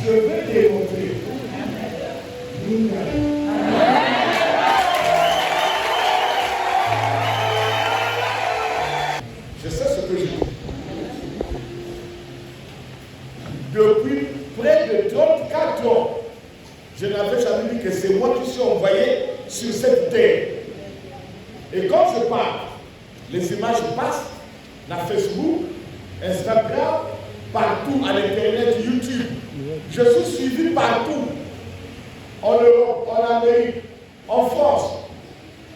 Je vais démontrer. Je sais ce que je dis. Depuis près de 34 ans, je n'avais jamais dit que c'est moi qui suis envoyé sur cette terre. Et quand je parle, les images passent dans Facebook, Instagram, partout, à l'internet, YouTube. Je suis suivi partout. En Europe, en Amérique, en France,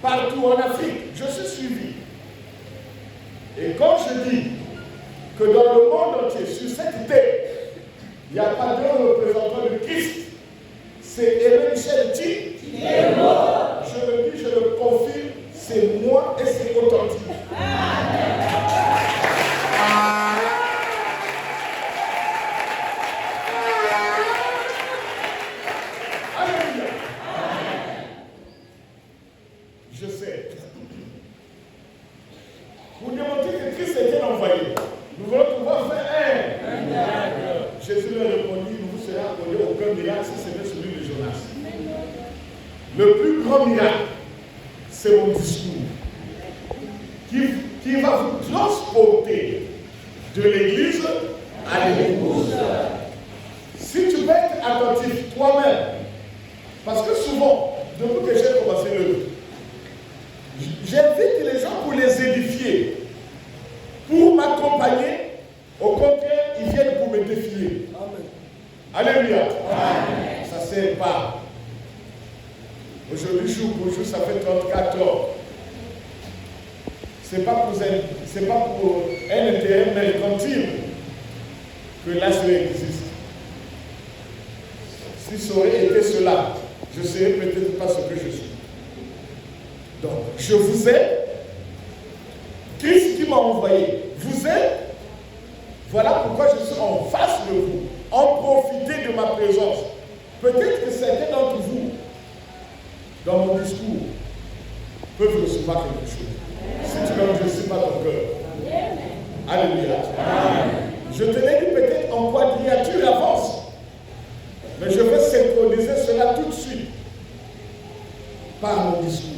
partout en Afrique. Je suis suivi. Et quand je dis que dans le monde entier, sur cette terre, il n'y a pas de représentant de Christ, c'est Aimé Michel Ti. Je le dis, je le confirme, c'est moi et c'est authentique. Alléluia. Je sais. Pour démontrer que Christ était envoyé, nous voulons pouvoir faire un. Jésus leur répondit, ne vous serez accordé aucun miracle si ce n'est celui de Jonas. Le plus grand miracle, c'est mon discours qui va vous transporter de l'église à l'épouse. Si tu veux être attentif toi-même, parce que souvent, depuis que j'ai commencé l'œuvre, j'invite les gens pour les édifier, pour m'accompagner. Au contraire, ils viennent pour me défier. Amen. Alléluia. Amen. Ça ne sert pas. Aujourd'hui, jour pour jour, ça fait 34 ans. Ce n'est pas pour un intérêt mercantile que l'ASE existe. Si ça aurait été cela, je ne serais peut-être pas ce que je suis. Donc, je vous aime. Christ qui m'a envoyé vous aime. Voilà pourquoi je suis en face de vous. En profitez de ma présence. Peut-être que certains d'entre vous, dans mon discours, peuvent recevoir quelque chose. Si tu ne reçois pas ton cœur. Alléluia. Je te l'ai dit peut-être en quadrillature avance. Mais je vais synchroniser cela tout de suite. Par mon discours.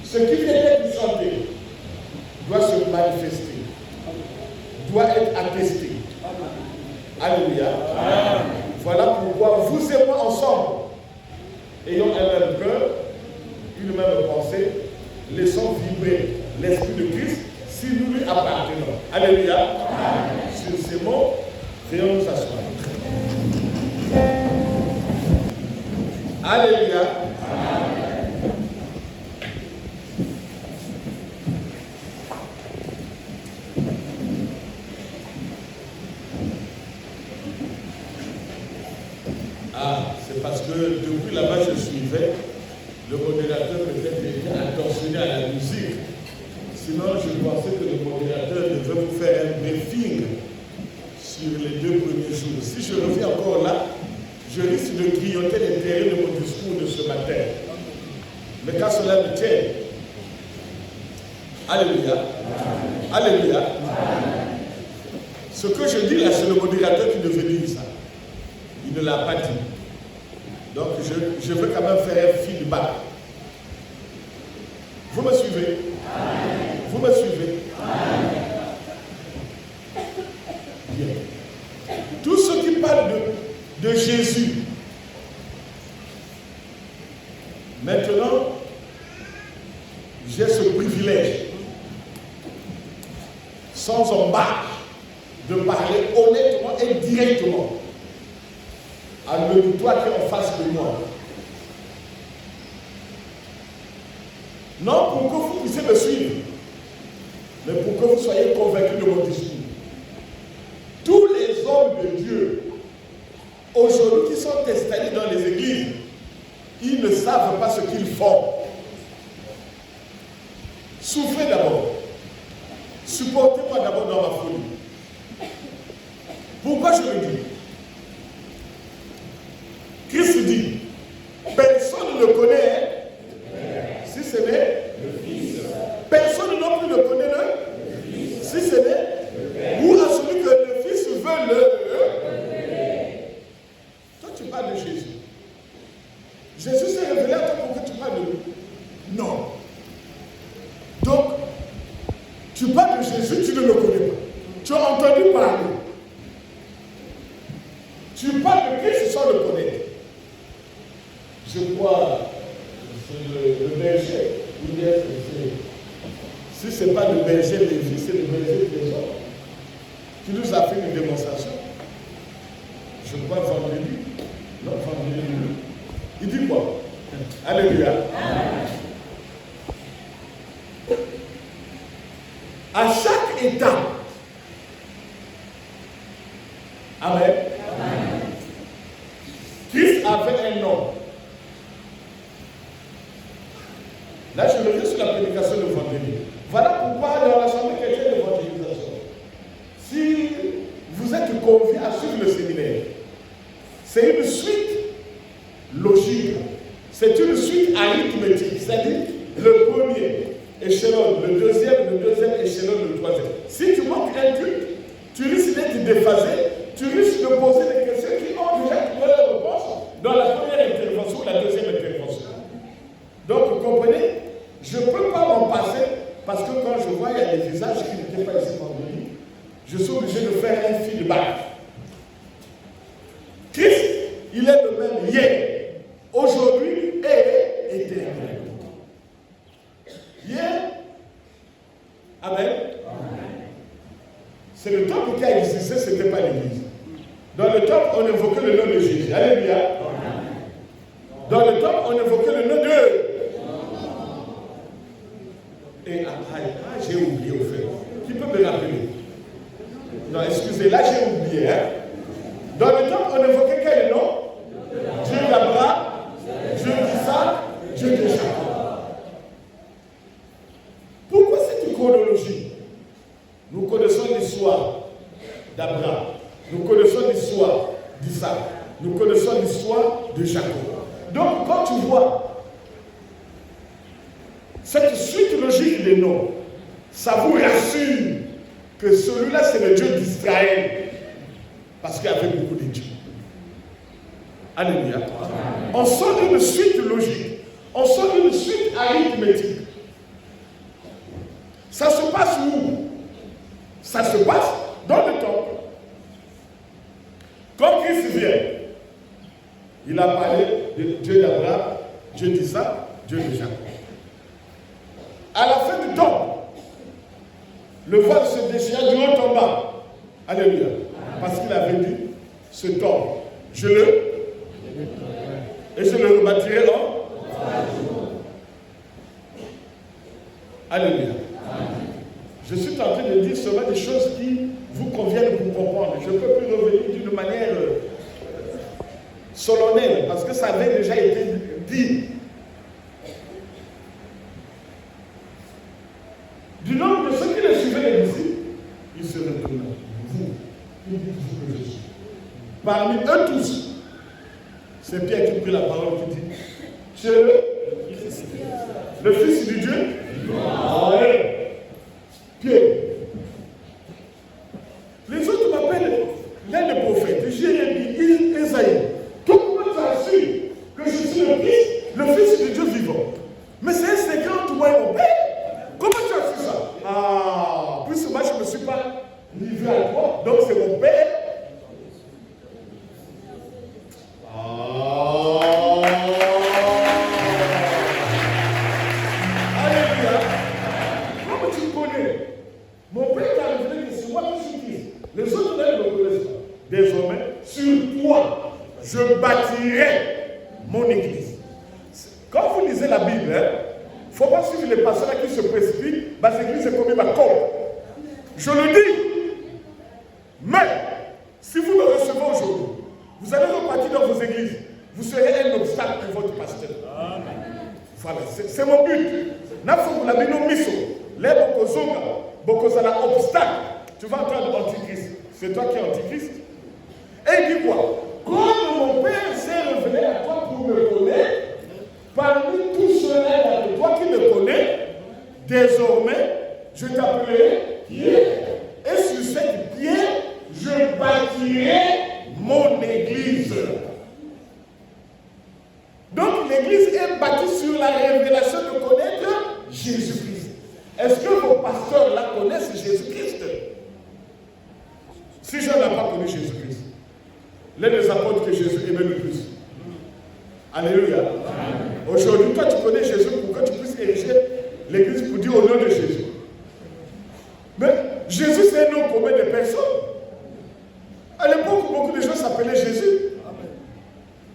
Ce qui vient d'être chanté doit se manifester. Doit être attesté. Alléluia. Voilà pourquoi vous et moi ensemble, ayant un même cœur, une même pensée, laissons vibrer l'Esprit de Christ si nous lui appartenons. Alléluia. Sur ces mots, veuillons nous asseoir. Alléluia. C'est parce que depuis là-bas je suivais, le modérateur peut-être était attentionné à la musique. Sinon, je pensais que le modérateur devait vous faire un briefing sur les 2 premiers jours. Si je reviens encore là, je risque de grignoter les terrains de mon discours de ce matin. Mais qu'à cela me tienne. Alléluia. Alléluia. Ce que je dis là, c'est le modérateur qui devait dire ça. Il ne l'a pas dit. Donc, je veux quand même faire un feedback. Vous me suivez? Vous me suivez? Bien. Tous ceux qui parlent de Jésus, maintenant, j'ai ce privilège, sans embâche, de parler honnêtement et directement à l'auditoire qui est en face de moi. Non pour que vous puissiez me suivre, mais pour que vous soyez convaincus de mon discours. Tous les hommes de Dieu, aujourd'hui qui sont installés dans les églises, ils ne savent pas ce qu'ils font. Souffrez d'abord. Supportez-moi d'abord dans ma folie. Pourquoi je le dis? Christ dit, personne ne le connaît, si ce n'est le Fils. Personne non plus ne connaît le Fils, si ce n'est, ou parles de Jésus, tu ne le connais pas. Tu as entendu parler. Tu parles de Christ sans le connaître. Je crois, c'est le berger. Si ce n'est pas le berger Lévi, c'est le berger Trésor qui nous a fait une démonstration. Je crois vendredi. Non, vendredi. Il dit quoi? Alléluia. À chaque étape. Amen. Christ avait un nom. Là, je reviens sur la prédication de vendredi. Voilà pourquoi dans l'Assemblée chrétienne d'évangélisation, si vous êtes conviés à suivre le séminaire, c'est une suite logique, c'est une suite arithmétique, c'est-à-dire le premier échelon, le deuxième échelon, le troisième. Si tu manques un culte, tu risques d'être déphasé, tu risques de poser des questions qui ont déjà trouvé la réponse dans la première intervention ou la deuxième intervention. Donc, vous comprenez, je ne peux pas m'en passer parce que quand je vois il y a des visages qui n'étaient pas ici vendredi, je suis obligé de faire un feedback. Christ, il est le même hier, aujourd'hui et éternel. Hier, amen. C'est le temple qui a existé, ce n'était pas l'église. Dans le temple, on évoquait le nom de Jésus. Alléluia. Dans le temple, on évoquait le nom de... Et j'ai oublié au fait. Qui peut me rappeler? Non, excusez, là j'ai oublié. Hein? Dans le temple, on évoquait quel nom? Dieu d'Abraham, Dieu d'Isaac, Dieu de Jacob. Pourquoi cette chronologie? Nous connaissons l'histoire d'Abraham, nous connaissons l'histoire d'Isaac, nous connaissons l'histoire de Jacob. Donc, quand tu vois cette suite logique des noms, ça vous rassure que celui-là, c'est le Dieu d'Israël. Parce qu'il y avait beaucoup de dieux. Alléluia. On sort d'une suite logique. On sort d'une suite arithmétique. Ça se passe où? Ça se passe dans le temple. Quand Christ vient, il a parlé de Dieu d'Abraham, Dieu d'Isaac, Dieu de Jacob. À la fin du temps, le voile se déchira du haut en bas. Alléluia. Parce qu'il avait dit, ce temple, je le rebâtirai en 3 jours. Alléluia. Je suis en train de dire seulement des choses qui vous conviennent pour comprendre. Je ne peux plus revenir d'une manière solennelle, parce que ça avait déjà été dit. Du nombre de ceux qui le suivaient ici, ils se retournent. Vous, qui dites-vous que je suis? Parmi eux tous, c'est Pierre qui prit la parole qui dit, tu es le Fils du Dieu? Amen. Pierre. Les autres m'appellent l'un des prophètes, Jérémie, Esaïe. Comment tu as su que je suis le Fils du Dieu vivant? Mais c'est un secret entre moi et mon Père. Comment tu as su ça? Ah, puisque moi je ne me suis pas livré à toi, donc c'est mon Père. Alléluia. Comment tu connais? Mon Père t'a révélé que c'est moi qui suis Christ. Les autres ne le connaissent pas. Désormais, sur toi, je bâtirai mon église. Quand vous lisez la Bible, il ne faut pas suivre les pasteurs qui se précipitent. Ma église est comme ma compte. Je le dis. Mais, si vous me recevez aujourd'hui, vous allez repartir dans vos églises. Vous serez un obstacle pour votre pasteur. Voilà, c'est mon but. Les Bokozala obstacle. Tu vas entendre Antichrist. C'est toi qui es Antichrist. Et il dit quoi? Comme mon Père s'est révélé à toi pour me connaître, parmi tous ceux-là de toi qui me connais, désormais, je t'appellerai Pierre. Et sur cette pierre, je bâtirai mon église. Donc l'église est bâtie sur la révélation de connaître Jésus-Christ. Est-ce que vos pasteurs là connaissent Jésus? Si Jean n'a pas connu Jésus-Christ, l'un des apôtres que Jésus aimait le plus. Alléluia. Aujourd'hui, toi tu connais Jésus pour que tu puisses ériger l'église pour dire au nom de Jésus. Mais Jésus c'est un nom commun de personnes. À l'époque, beaucoup de gens s'appelaient Jésus.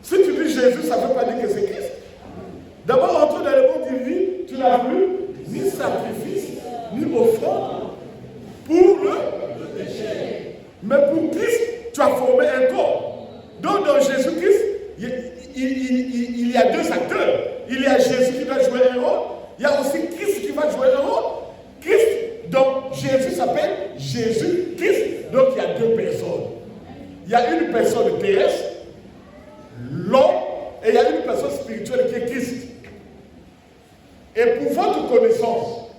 Si tu dis Jésus, ça ne veut pas dire que c'est Christ. D'abord, entre dans le monde, il dit, tu n'as voulu ni sacrifice, ni offrande pour le péché. Mais pour Christ, tu as formé un corps. Donc dans Jésus-Christ, il y a deux acteurs. Il y a Jésus qui va jouer un rôle. Il y a aussi Christ qui va jouer un rôle. Christ, donc Jésus s'appelle Jésus-Christ. Donc il y a deux personnes. Il y a une personne terrestre, l'homme, et il y a une personne spirituelle qui est Christ. Et pour votre connaissance,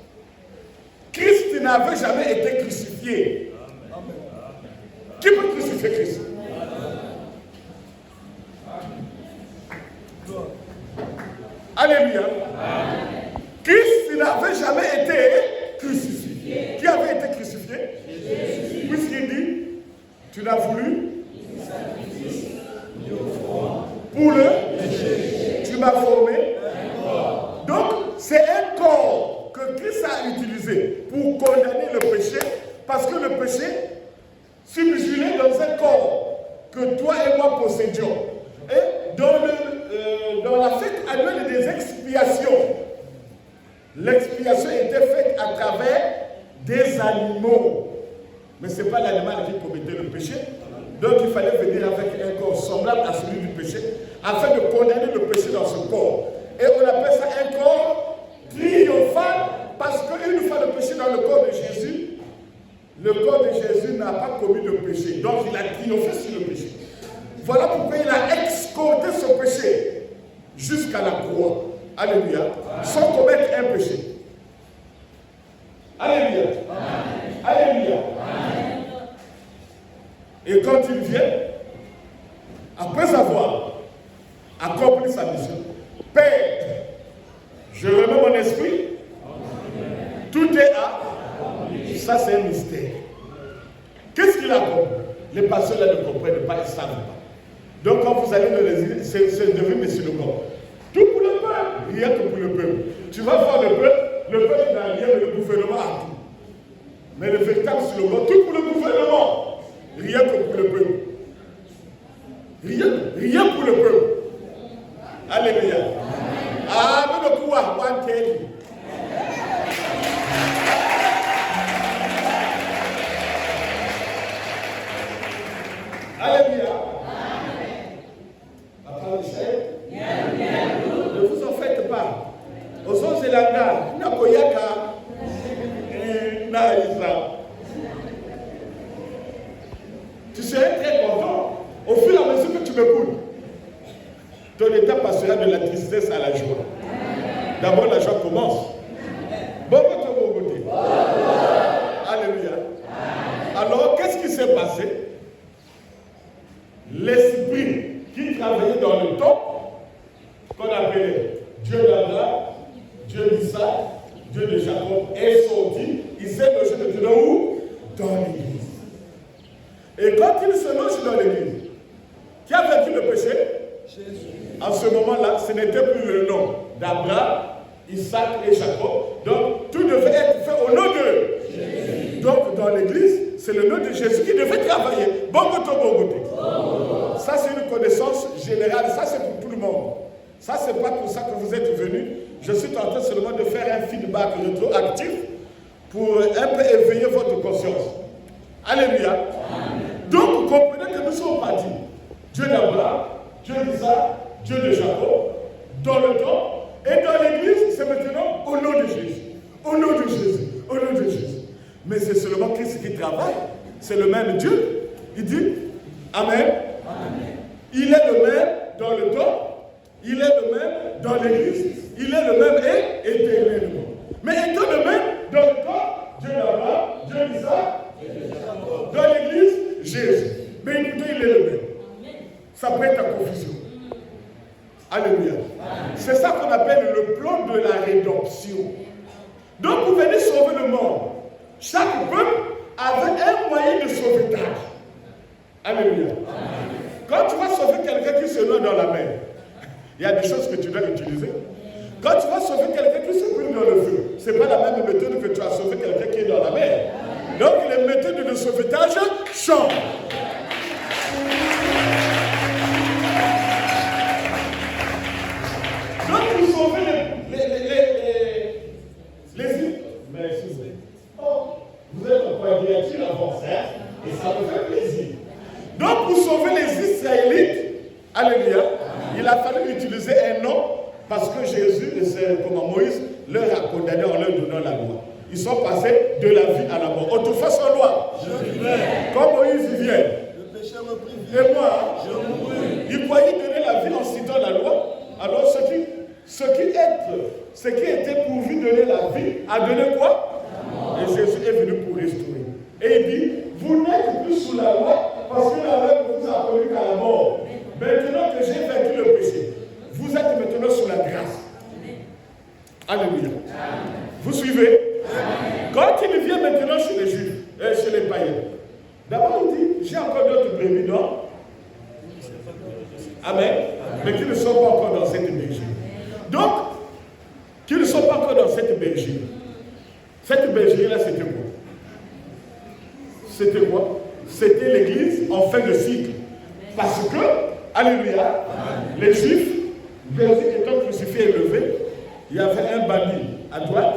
Christ n'avait jamais été crucifié. Qui peut crucifier Christ? Alléluia. Christ n'avait jamais été crucifié. Qui avait été crucifié? Jésus. Puisqu'il dit, tu n'as voulu pour le péché. Tu m'as formé. Donc, c'est un corps que Christ a utilisé pour condamner le péché, parce que le péché subjuguait dans un corps que toi et moi possédions. Et dans la fête annuelle des expiations, l'expiation était faite à travers des animaux. Mais ce n'est pas l'animal qui commettait le péché. Donc il fallait venir avec un corps semblable à celui du péché, afin de condamner le péché dans ce corps. Et on appelle ça un corps triomphal, parce qu'une fois le péché dans le corps de Jésus, le corps de Jésus n'a pas commis de péché. Donc il a triomphé sur le péché. Voilà pourquoi il a escorté ce péché jusqu'à la croix. Alléluia. Sans commettre un péché. Alléluia. Amen. Alléluia. Amen. Et quand il vient, après avoir accompli sa mission, Père, je remets mon esprit, tout est à. Ça c'est un mystère. Qu'est-ce qu'il a compris? Les pasteurs là ne comprennent pas, ils ne savent pas. Donc quand vous allez dans les îles, c'est devenu des slogans. Tout pour le peuple, rien que pour le peuple. Tu vas voir le peuple n'a rien, mais le gouvernement a tout. Mais le véritable slogan, tout pour le gouvernement, rien que pour le peuple. Rien pour le peuple. Alléluia. Ah, mais le coup à one Kelly. Alléluia. Ne vous en faites pas. Aux Zelanda, Nakoyaka, Naïsa. Tu serais très content au fur et à mesure que tu m'écoutes. Ton état passera de la tristesse à la joie. D'abord, la joie commence. Bon côté. Alléluia. Alors, qu'est-ce qui s'est passé? L'esprit qui travaillait dans le temps, qu'on appelait Dieu d'Abraham, Dieu d'Isaac, Dieu de Jacob, est sorti. Il s'est logé maintenant où? Dans l'église. Et quand il se loge dans l'église, qui a vaincu le péché? Jésus. En ce moment-là, ce n'était plus le nom d'Abraham, Isaac et Jacob. Donc, tout devait être fait au nom de Jésus. Donc, dans l'église, c'est le nom de Jésus qui devait travailler. Bon côté. Ça, c'est une connaissance générale. Ça, c'est pour tout le monde. Ça, ce n'est pas pour ça que vous êtes venus. Je suis en train seulement de faire un feedback rétroactif pour un peu éveiller votre conscience. Alléluia. Amen. Donc, vous comprenez que nous sommes partis. Dieu d'Abraham, Dieu d'Isaac, Dieu de Jacob, dans le temps. Et dans l'église, c'est maintenant au nom de Jésus. Au nom de Jésus. Au nom de Jésus. Mais c'est seulement Christ qui travaille. C'est le même Dieu. Il dit, Amen. Amen. Il est le même dans le temps. Il est le même dans l'église. Il est le même et éternellement. Mais étant le même dans le temps, Dieu d'Abraham, Dieu d'Isaac, dans l'église, Jésus. Mais écoutez, il est le même. Ça prête à confusion. Alléluia. C'est ça qu'on appelle le plan de la rédemption. Donc vous venez sauver le monde. Chaque peuple avait un moyen de sauvetage. Alléluia. Quand tu vas sauver quelqu'un qui se noie dans la mer, il y a des choses que tu dois utiliser. Quand tu vas sauver quelqu'un qui se brûle dans le feu, ce n'est pas la même méthode que tu as sauvé quelqu'un qui est dans la mer. Donc les méthodes de sauvetage changent. Donc vous sauvez les îles. Mais vous êtes en quadrilatère avant ça, et ça me fait plaisir. Donc pour sauver les Israélites, alléluia, il a fallu utiliser un nom parce que Jésus, c'est comme Moïse, leur a condamné en leur donnant la loi. Ils sont passés de la vie à la mort. Autrefois sans loi. Comme Moïse il vient. Et moi, il croyait donner la vie en citant la loi. Alors ce qui était pourvu donner la vie a donné quoi? Et Jésus est venu pour restaurer. Et il dit, vous n'êtes plus sous la loi parce que la loi ne vous a connu qu'à la mort. Maintenant que j'ai vaincu le péché, vous êtes maintenant sous la grâce. Alléluia. Vous suivez? Quand il vient maintenant chez les Juifs, chez les païens, d'abord il dit, j'ai encore d'autres brebis, non? Amen. Mais qui ne sont pas encore dans cette bergerie. Donc, qui ne sont pas encore dans cette bergerie. Cette bergerie-là, c'était quoi? C'était quoi? C'était l'église en fin de cycle. Parce que, alléluia, les Juifs, Jésus étant crucifié et levé, il y avait un bandit à droite,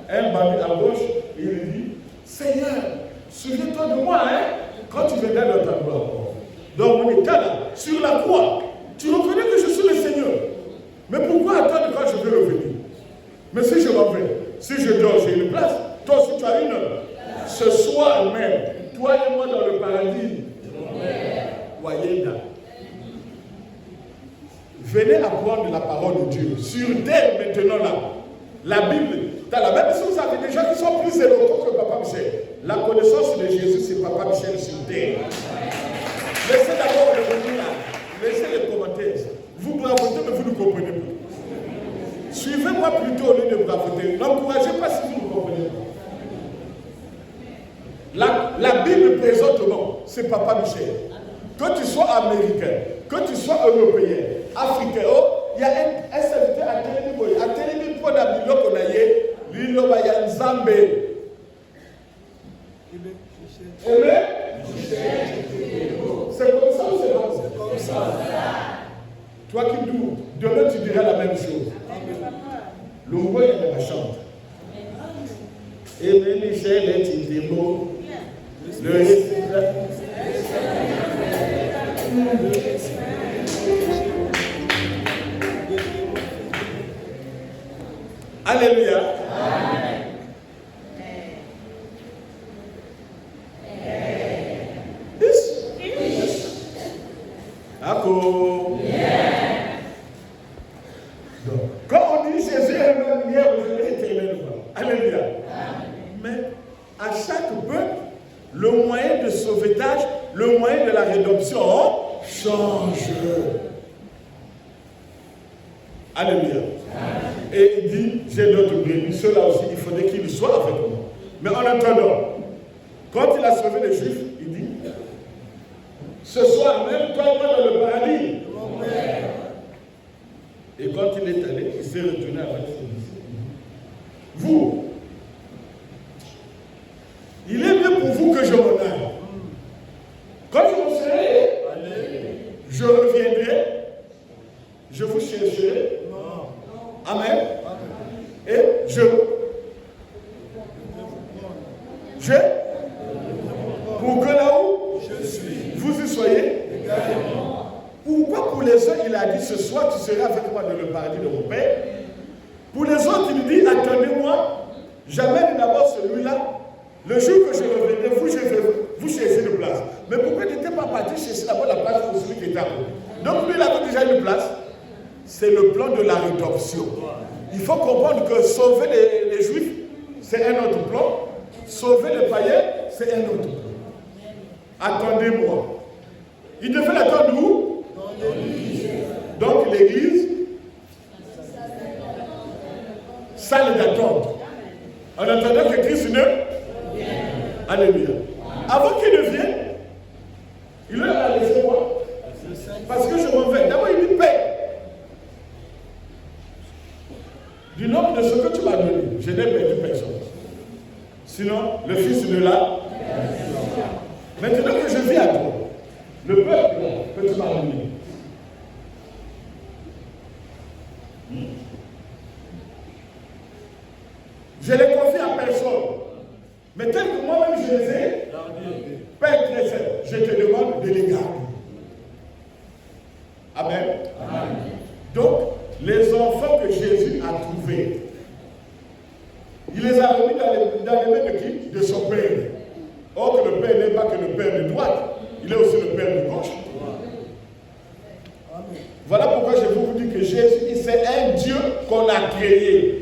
un bandit à gauche, et il lui dit, Seigneur, souviens-toi de moi, hein, quand tu viendras dans ta gloire. Donc, mon état là, sur la croix, tu reconnais que je suis le Seigneur. Mais pourquoi attendre quand je vais revenir? Mais si je m'en vais, si je dors, j'ai une place. Toi aussi, tu as une. Ce soir même, toi et moi dans le paradis. Voyez là. Venez apprendre la parole de Dieu. Sur terre maintenant là. La Bible, tu as la même chose avec des gens qui sont plus éloquents que Papa Michel. La connaissance de Jésus, c'est Papa Michel sur terre. Laissez d'abord le revenir là. Laissez les commentaires. Vous bravotez, mais vous ne comprenez pas. Suivez-moi plutôt au lieu de bravoter. N'encouragez pas si vous ne comprenez pas. La Bible présentement, c'est Papa Michel. Que tu sois américain, que tu sois européen, africain, il y a un serviteur à Télémi. À Télémi, pour la Bible qu'on a eu, l'île Bayan Zambe. Amen. C'est comme ça ou c'est pas? C'est comme ça. Toi qui doutes, demain tu diras la même chose. Le roi est de la chante. Aimé Michel est des mots. Le Alléluia. D'accord. Donc, quand on dit Jésus est le même hier, aujourd'hui, éternellement. Alléluia. Mais à chaque peuple, le moyen de sauvetage, le moyen de la rédemption change. Alléluia. Et il dit, j'ai d'autres brebis, ceux-là aussi, il faudrait qu'ils soient avec moi. Mais en attendant, quand il a sauvé les Juifs, il dit, ce soir même, toi et moi dans le paradis. Et quand il est allé, il s'est retourné avec ses disciples. Vous, il est mieux pour vous que je m'en aille. Quand je m'en serai, je reviendrai, je vous chercherai. Amen. Et pour que là où je suis, vous y soyez. Pourquoi pour les uns il a dit ce soir tu seras avec moi dans le paradis de mon Père? Pour les autres il dit attendez-moi, j'amène d'abord celui-là. Le jour que je reviendrai, vous cherchez une place. Mais pourquoi il n'était pas parti chercher d'abord la place pour celui qui était à vous? Donc lui il avait déjà une place. C'est le plan de la rédemption. Il faut comprendre que sauver les Juifs, c'est un autre plan. Sauver les païens, c'est un autre plan. Attendez-moi. Il devait l'attendre où? Dans l'église. Donc l'église, salle d'attente. En attendant que Christ ne vienne. Alléluia. Avant qu'il ne vienne, il leur a Parce que je m'en vais. D'abord, il dit paie. Du nombre de ce que tu m'as donné, je n'ai perdu personne. Sinon, le Fils de là. Maintenant que je vis à toi, le peuple que tu m'as donné. Je les confie à personne. Mais tel que moi-même je les ai, Père très saint, je te demande de les garder. Amen. Amen. Donc, les enfants que Jésus a trouvés, il les a remis dans les mains de qui? De son Père. Or que le Père n'est pas que le Père de droite, il est aussi le Père de gauche. Amen. Voilà pourquoi je vous dis que Jésus, c'est un Dieu qu'on a créé.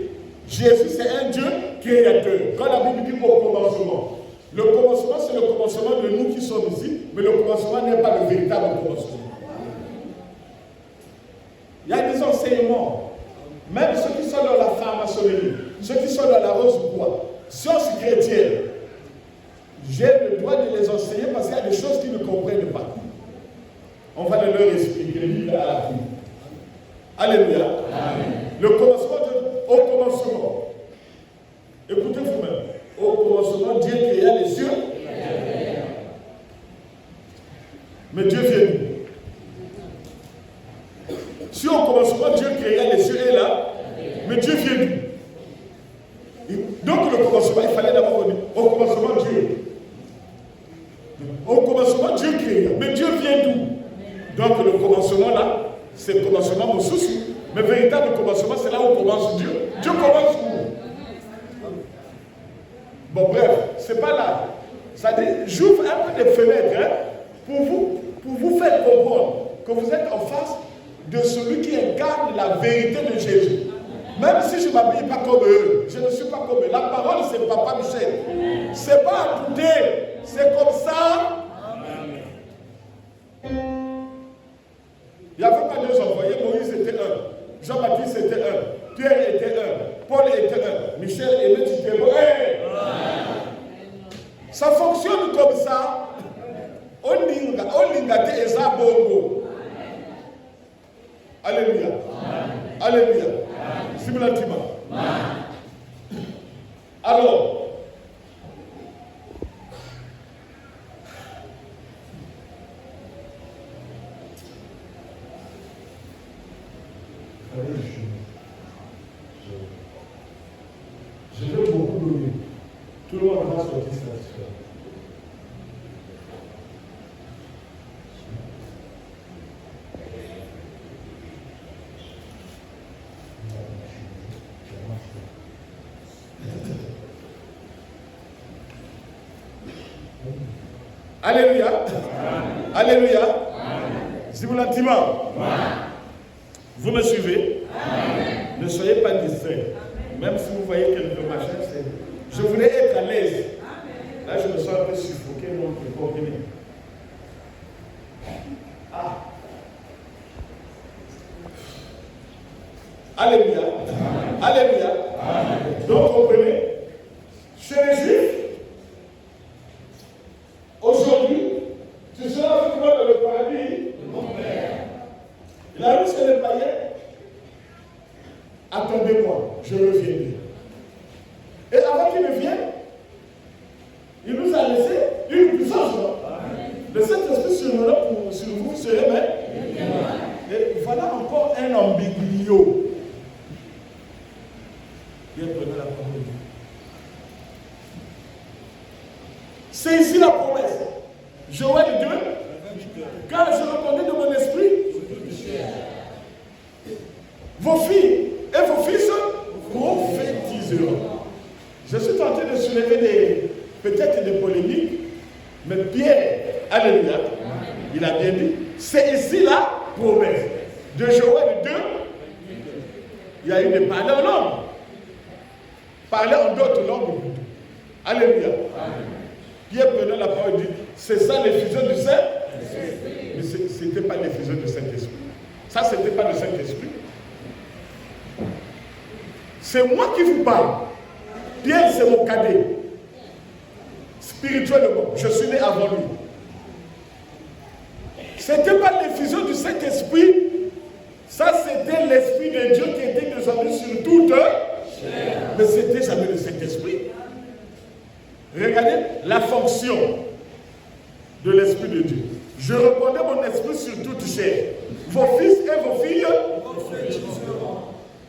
Jésus, c'est un Dieu créateur. Quand la Bible dit au commencement, le commencement, c'est le commencement de nous qui sommes ici, mais le commencement n'est pas le véritable commencement. Il y a des enseignements, même ceux qui sont dans la pharmaçonnerie, ceux qui sont dans la rose-bois, sciences chrétiennes, j'ai le droit de les enseigner parce qu'il y a des choses qu'ils ne comprennent pas. On va leur expliquer, vivre à la vie. Alléluia. Amen. Le commencement, au commencement. Écoutez vous-même. Au commencement, Dieu créa les cieux. Mais Dieu vient d'où? Si au commencement, Dieu créa les cieux et là, mais Dieu vient d'où? Donc le commencement, il fallait d'abord dire, au commencement, Dieu. Au commencement, Dieu créa. Mais Dieu vient d'où? Donc le commencement là, c'est le commencement mon souci. Mais véritable commencement, c'est là où commence Dieu. Dieu commence où? Bon, bref, c'est pas là. Ça dit, j'ouvre un peu des fenêtres hein, pour vous faire comprendre que vous êtes en face de celui qui incarne la vérité de Jésus. Même si je ne m'habille pas comme eux, je ne suis pas comme eux. La parole, c'est Papa Michel. C'est pas à douter, c'est comme ça. Il n'y avait pas deux envoyés, Moïse était un. Jean-Baptiste était un, Pierre était un, Paul était un, Michel et Métis était un. Ça fonctionne comme ça. Olingate et Zabongo. Alléluia. Alléluia. Simulativement. Alors, je veux beaucoup donner. Tout le monde va sortir satisfait. Alléluia. Alléluia. Simulativement. Vous me suivez? Amen. Ne soyez pas distraits. Même si vous voyez quelques machins, je voulais être à l'aise. Là, je me sens un peu suffoqué, donc vous comprenez. Ah. Alléluia. Amen. Alléluia. Amen. Donc, comprenez. Chez les Juifs, aujourd'hui, tu seras avec moi dans le paradis de mon Père. Il a vu chez les païens. Attendez-moi, je reviens. Et avant qu'il ne vienne, il nous a laissé une puissance. Le Saint-Esprit sur vous serait même. Et voilà encore un ambiglio. Bien prenez la parole de Dieu. C'est ici la promesse. Joël 2, quand je répondais de mon esprit, vos filles et vos fils prophétiseront. Je suis tenté de soulever peut-être des polémiques, mais Pierre, alléluia, il a bien dit, c'est ici la promesse. De Joël 2, il y a eu des parler en langue. Parler en d'autres langues. Alléluia. Pierre prenait la parole et dit, c'est ça l'effusion du Saint. Mais ce n'était pas l'effusion du Saint-Esprit. Ça, ce n'était pas le Saint-Esprit. C'est moi qui vous parle. Pierre, c'est mon cadet. Spirituellement, je suis né avant lui. Ce n'était pas l'effusion du Saint-Esprit. Ça, c'était l'Esprit de Dieu qui était descendu sur toute. Mais c'était jamais le Saint-Esprit. Regardez la fonction de l'Esprit de Dieu. Je répandrai mon esprit sur toute chair. Vos fils et vos filles,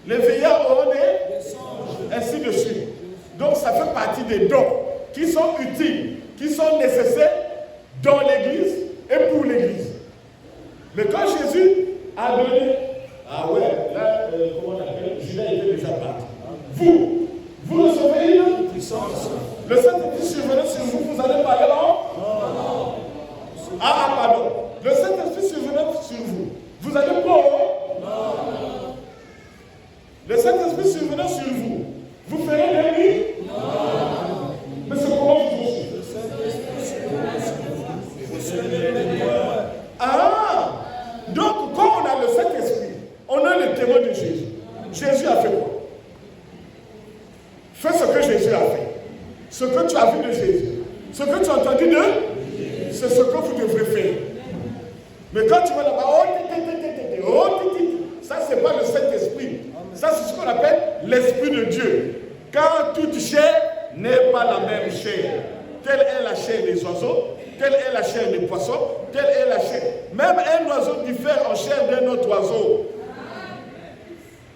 les veillards auront des, ainsi de suite. Donc ça fait partie des dons qui sont utiles, qui sont nécessaires dans l'Église et pour l'Église. Mais quand Jésus a donné, ah ouais, là, comment on appelle, Judas était déjà parti. Vous recevez une puissance. Le Saint-Esprit survenant sur vous, vous allez parler en? Pardon. Le Saint-Esprit survenant sur vous, vous allez pas? Le Saint-Esprit survenant sur vous, vous ferez des nuits? Mais c'est comment vous aussi? Donc quand on a le Saint-Esprit, on a le témoin de Jésus. Jésus a fait quoi? Fais ce que Jésus a fait. Ce que tu as vu de Jésus. Ce que tu as entendu de, c'est ce que vous devrez faire. Mais quand tu vas là-bas, ça c'est pas le Saint-Esprit. Ça c'est ce qu'on appelle l'Esprit de Dieu. Car toute chair n'est pas la même chair. Telle est la chair des oiseaux, telle est la chair des poissons, telle est la chair. Même un oiseau diffère en chair d'un autre oiseau.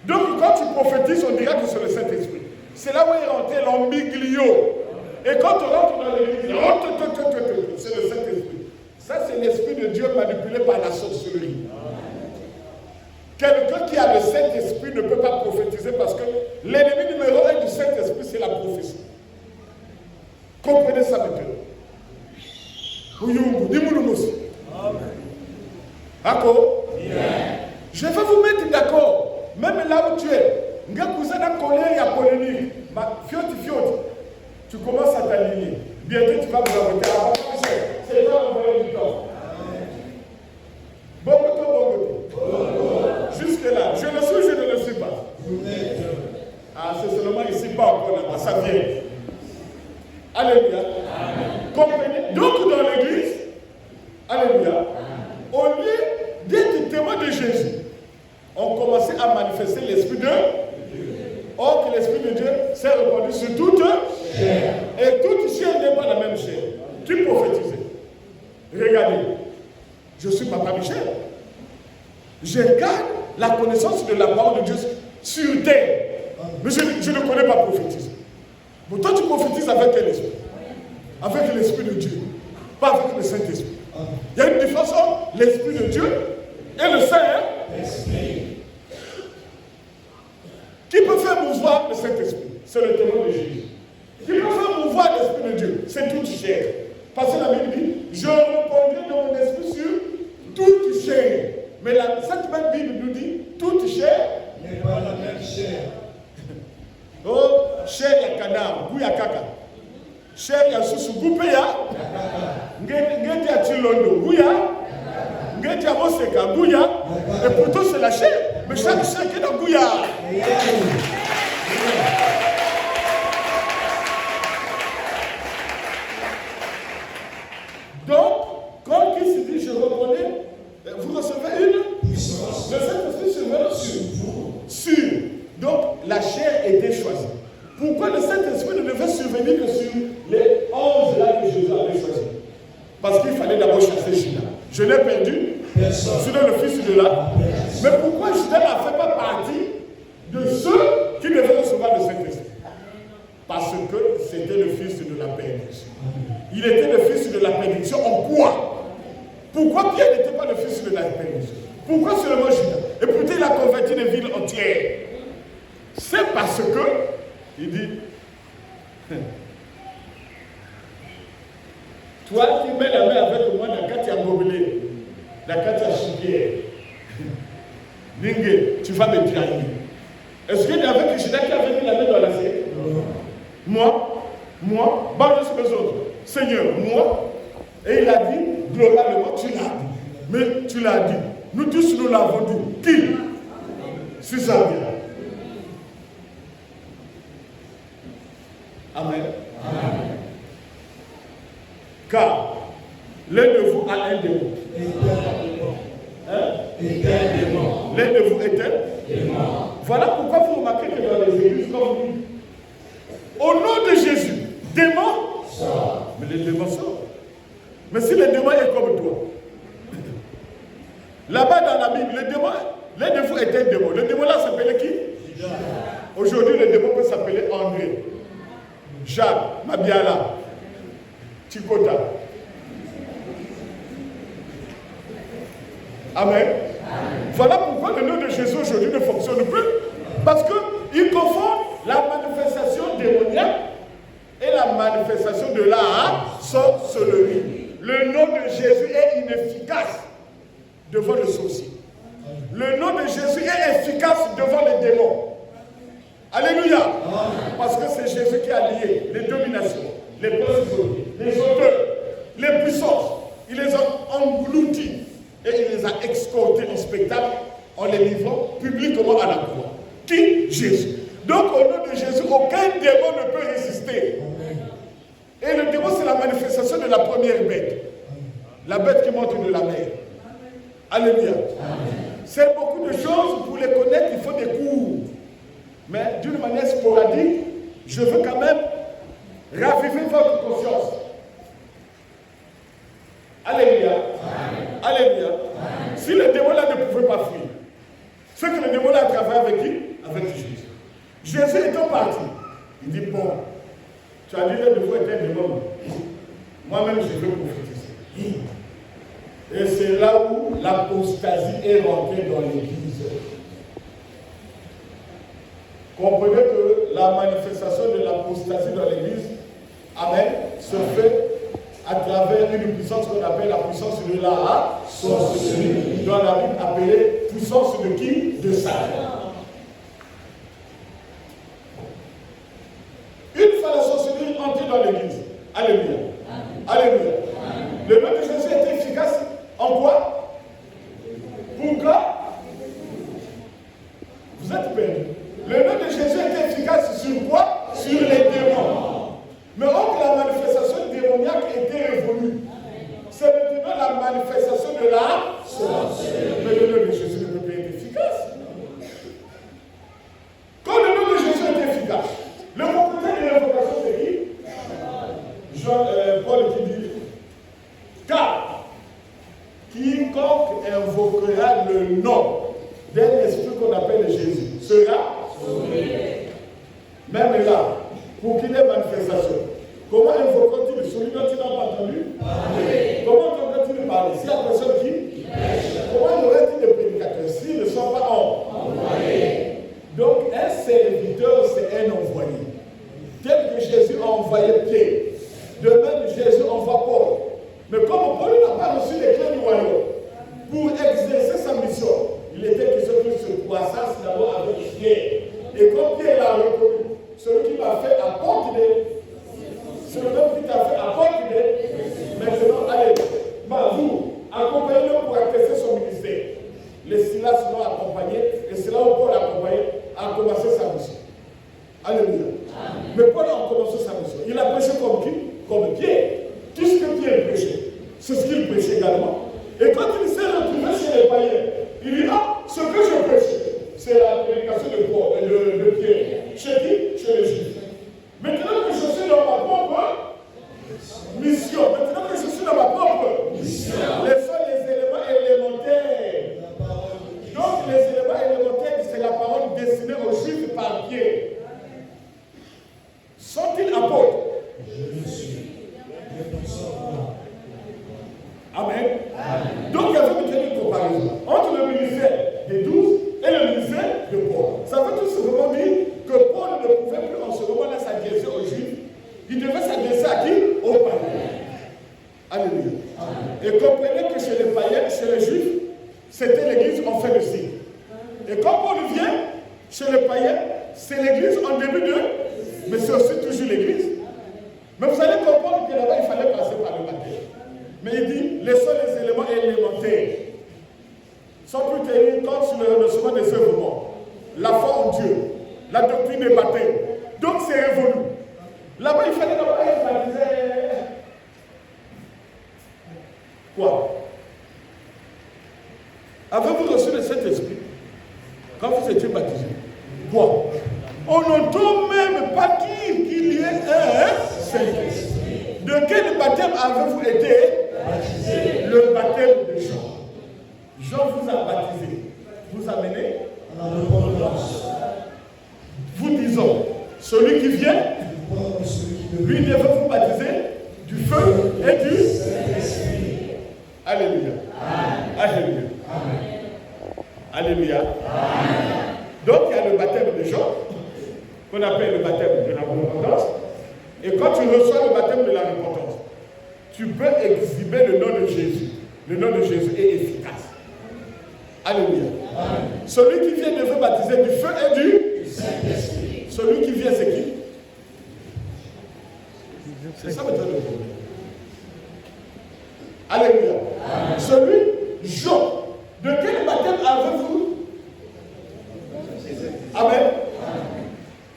Donc quand tu prophétises, on dira que c'est le Saint-Esprit. C'est là où est rentré l'ambiglio. Et quand on rentre dans l'église, c'est le Saint-Esprit. Ça, c'est l'Esprit de Dieu manipulé par la sorcellerie. Quelqu'un qui a le Saint-Esprit ne peut pas prophétiser parce que l'ennemi numéro 1 du Saint-Esprit, c'est la prophétie. Comprenez ça maintenant. D'accord? Je vais vous mettre d'accord. Même là où tu es. Colère et polémique. Tu commences à t'aligner. Bientôt tu vas vous arrêter. C'est toi l'envoyé du temps. Bon côté. Jusque là. Je le suis, je ne le suis pas. C'est seulement ici, pas encore là-bas. Ça vient. Alléluia. Comprenez? Donc dans l'église, alléluia, au lieu d'être témoin de Jésus, on commençait à manifester l'Esprit de Dieu. Or que l'Esprit de Dieu s'est répandu sur toute chair. Et toute chair n'est pas la même chair. Tu prophétisais. Regardez, je suis Papa Michel. Je garde la connaissance de la parole de Dieu sur terre. Mais je ne connais pas prophétiser. Mais toi tu prophétises avec quel esprit? Avec l'Esprit de Dieu. Pas avec le Saint-Esprit. Il y a une différence entre l'Esprit de Dieu et le Saint-Esprit. Qui peut faire mouvoir le Saint-Esprit? C'est le témoin de Jésus. Qui peut faire mouvoir l'Esprit de Dieu? C'est toute chair. Parce que la Bible dit, je répondrai de mon esprit sur toute chair. Mais cette même Bible nous dit, toute chair n'est pas la même chair. Oh, chair ya canard, goût ya kaka. Chair ya susu, goût ya. Ngeti ya chilondo, goût ya. Ngeti ya moseka, goût ya. Et pourtant c'est la chair. Mais chaque chair qui est dans goût ya. Donc, quand il se dit je reconnais, vous recevez une puissance. Le Saint-Esprit se met sur vous. Sur. Donc, la chair était choisie. Pourquoi le Saint-Esprit ne devait survenir que sur les 11 là que Jésus avait choisi? Parce qu'il fallait d'abord chasser Judas. Je l'ai perdu. Judas le fils de là. Mais pourquoi Judas n'a fait pas partie de ceux qui devaient recevoir le Saint-Esprit? Parce que c'était le fils de la bénédiction. Il était le fils de la bénédiction en quoi? Pourquoi Pierre n'était pas le fils de la bénédiction? Pourquoi seulement Judas? Et pourtant il a converti des villes entières. C'est parce que, il dit, toi qui mets la main avec moi, la carte à mobilé, la carte à chiquière, Ningue, tu vas me trahir. Est-ce qu'il y avait Judas qui avait mis la main dans la scène? Moi, parle sur les autres. Seigneur, moi, et il a dit, globalement, tu l'as dit. Mais tu l'as dit. Nous tous, nous l'avons dit. Qui? C'est ça bien. Amen. Amen. Car l'un de vous a un démon. Les de vous étaient démons. Voilà pourquoi vous remarquez que dans les églises comme nous, au nom de Jésus, démons sortent. Mais les démons sortent. Mais si le démon est comme toi, là-bas dans la Bible, les de vous étaient démons. Le démon là s'appelait qui? Aujourd'hui, le démon peut s'appeler André, Jacques, Mabiala, Chikota. Amen. Voilà pourquoi le nom de Jésus aujourd'hui ne fonctionne plus. Parce qu'il confond la manifestation démoniaque et la manifestation de la sorcellerie. Le nom de Jésus est inefficace devant le sorcier. Le nom de Jésus est efficace devant les démons. Alléluia. Parce que c'est Jésus qui a lié les dominations, les principautés, les auteurs, les puissances. Il les a engloutis et il les a escortés en spectacle en les livrant publiquement à la croix. Qui? Jésus. Donc au nom de Jésus, aucun démon ne peut résister. Et le démon, c'est la manifestation de la première bête. La bête qui monte de la mer. Alléluia. C'est beaucoup de choses. Pour les connaître, il faut des cours. Mais d'une manière sporadique, je veux quand même raviver votre conscience. Alléluia. Alléluia. Si le démon là ne pouvait pas fuir, c'est que le démon là a travaillé avec qui? Avec Jésus. Jésus étant parti, il dit bon, tu as dit que vous êtes un démon. Moi-même, je veux prophétiser. Et c'est là où l'apostasie est rentrée dans l'église. Comprenez que la manifestation de l'apostasie dans l'église, amen, se fait à travers une puissance qu'on appelle la puissance de la sorcellerie, dans la Bible appelée puissance de qui? De Satan. Une fois la sorcellerie entrée dans l'église, alléluia, alléluia. Le nom de Jésus est efficace en quoi? Pourquoi? Vous êtes perdus. Le nom de Jésus est efficace sur quoi? Sur les démons. Mais or que la manifestation démoniaque était révolue. C'est maintenant la manifestation de la sorcellerie. Mais le nom de Jésus ne peut pas être efficace. Quand le nom de Jésus est efficace, le propriétaire de l'invocation c'est qui? Paul qui dit, car quiconque invoquera le nom d'un esprit qu'on appelle Jésus sera sauvé. Même là, pour qu'il y ait manifestation, comment invoquera-t-il celui dont il n'a pas entendu parler? Comment entendra-t-il parler? Si la personne qui comment y aurait-il des prédicateurs s'ils ne sont pas envoyés? Donc un serviteur, c'est un envoyé. Tel que Jésus a envoyé Pierre, de même Jésus envoie Paul. Mais comme Paul n'a pas reçu les clés du royaume, pour exercer sa mission, il était question qu'il se croissasse d'abord avec Pierre. Et quand Pierre l'a reconnu, celui qui m'a fait apporter c'est le même qui t'a fait apporter maintenant, allez, vous, accompagnez-le pour acquérir son ministère. Les Silas l'ont accompagné, et c'est là où Paul a commencé sa mission. Alléluia. Mais Paul a commencé sa mission. Il a prêché comme qui? Comme Pierre. Tout ce que Pierre prêchait, c'est ce qu'il prêchait également. Et quand il s'est retrouvé chez les païens, il dit, ah, ce que je prêche, c'est la prédication de Pierre. Chez qui? Chez les Juifs. Maintenant que je suis dans ma propre mission, les sont les éléments élémentaires. Donc les éléments élémentaires, c'est la parole destinée aux Juifs par Pierre. Sont-ils apôtres? Je suis. Amen. Donc il y avait une comparaison entre le ministère des 12 et le ministère de Paul. Ça veut tout simplement dire que Paul ne pouvait plus en ce moment-là s'adresser aux Juifs. Il devait s'adresser à qui? Aux païens. Alléluia. Et comprenez que chez les païens, chez les Juifs, c'était l'église en fin de cycle. Et quand Paul vient chez les païens, c'est l'église en début de... Mais c'est aussi toujours l'église. Mais vous allez comprendre que là-bas, il fallait passer par le baptême. Mais il dit, laissons les éléments élémentaires. Sans plus tenir compte sur le renoncement des œuvres, la foi en Dieu, la doctrine des baptêmes. Donc c'est révolu. Là-bas, il fallait d'abord être baptisé. Quoi? Avez-vous reçu le Saint-Esprit quand vous étiez baptisé? Quoi? On n'entend même pas dire qu'il y ait un Saint-Esprit. De quel baptême avez-vous été baptisé? Le baptême de Jean. Jean vous a baptisé. Vous amenez à la repentance. Vous disons, celui qui vient, lui devait vous baptiser du feu et du Saint-Esprit. Alléluia. Amen. Alléluia. Amen. Alléluia. Amen. Donc il y a le baptême de Jean, qu'on appelle le baptême de la repentance. Et quand tu reçois le baptême de la repentance, tu peux exhiber le nom de Jésus. Le nom de Jésus est efficace. Alléluia. Amen. Celui qui vient devait baptiser du feu et du Saint-Esprit. Celui qui vient, c'est qui? C'est ça maintenant le problème. Alléluia. Amen. Celui, Jean. De quel baptême avez-vous? Amen.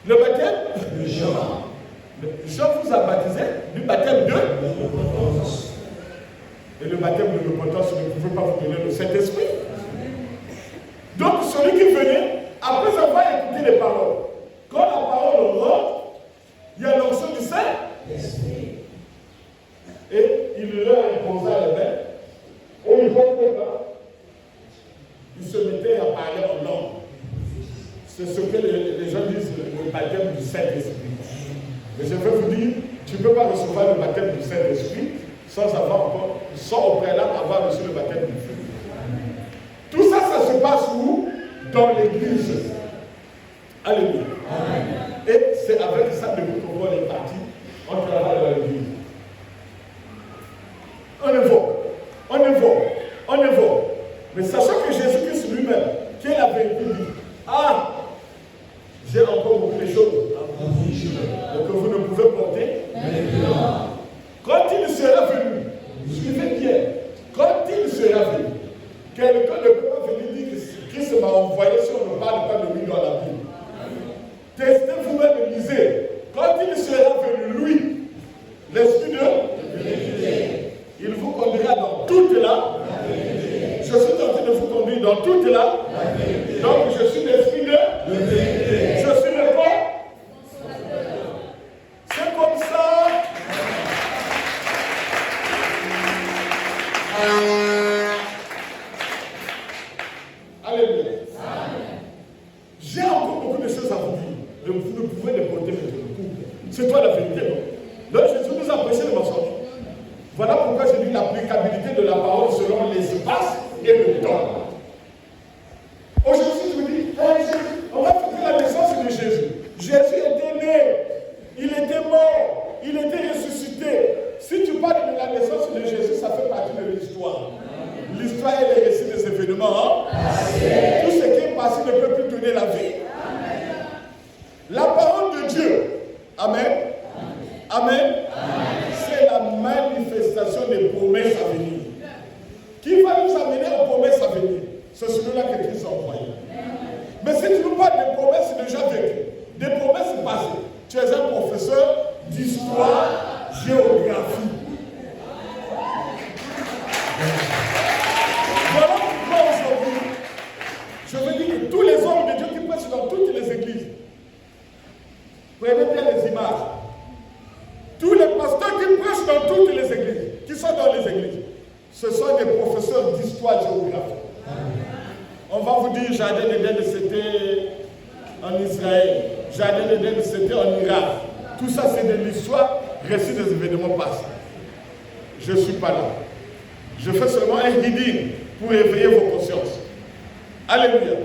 Le baptême de Jean. Jean vous a baptisé du baptême de repentance. Et le baptême de repentance ne pouvait pas vous donner le Saint-Esprit. Donc celui qui venait, après avoir écouté les paroles, quand la parole rentre, il y a l'onction du Saint-Esprit. Et il leur imposa les mains. Et ils ne pas. Ils se mettaient à parler en langue. C'est ce que les gens disent, le baptême du Saint-Esprit. Mais je vais vous dire, tu ne peux pas recevoir le baptême du Saint-Esprit sans au préalable avoir reçu le baptême du feu. Tout ça, ça se passe où? Dans l'église. Alléluia. Amen. Et c'est avec ça que nous trouvons les parties. On travaille dans l'église. On évoque. Mais sachant que Jésus-Christ lui-même, qui est la vérité, dit, ah, j'ai encore beaucoup de choses que vous ne pouvez porter. Quand il sera venu, suivez bien, quand il sera venu, quelqu'un ne peut pas venir dire que Christ m'a envoyé si on ne parle pas de lui dans la Bible. Testez vous-même et lisez. Quand il sera venu, lui, l'Esprit de vérité, il vous conduira dans toute la vérité. Je suis en train de vous conduire dans toute la vérité. Donc je suis l'Esprit de vérité. Je suis le quoi? C'est comme ça. Alléluia. J'ai encore beaucoup de choses à vous dire. Mais vous ne pouvez les porter maintenant. C'est toi la vérité, non? Donc Jésus nous a prêché le mensonge. Voilà pourquoi j'ai dit l'applicabilité de la parole selon l'espace et le temps. Aujourd'hui, je vous dis, on va fêter la naissance de Jésus. Jésus était né, il était mort, il était ressuscité. Si tu parles de la naissance de Jésus, ça fait partie de l'histoire. L'histoire est le récit des événements. Tout ce qui est passé ne peut plus donner la vie. La parole de Dieu. Amen. Amen. C'est la manifestation des promesses à venir. Qui va nous amener aux promesses à venir? C'est celui-là que Christ a envoyé. Mais si tu nous parles des promesses déjà vécues, des promesses passées, tu es un professeur d'histoire, géographie. Voilà pourquoi aujourd'hui, je veux dire que tous les hommes de Dieu qui prêchent dans toutes les églises, prenez bien les images. Tous les pasteurs qui prêchent dans toutes les églises, qui sont dans les églises, ce sont des professeurs d'histoire-géographie. On va vous dire, Jardin d'Éden, c'était en Israël. Jardin d'Éden, c'était en Irak. Tout ça, c'est de l'histoire, récit des événements passés. Je ne suis pas là. Je fais seulement un guiding pour éveiller vos consciences. Alléluia.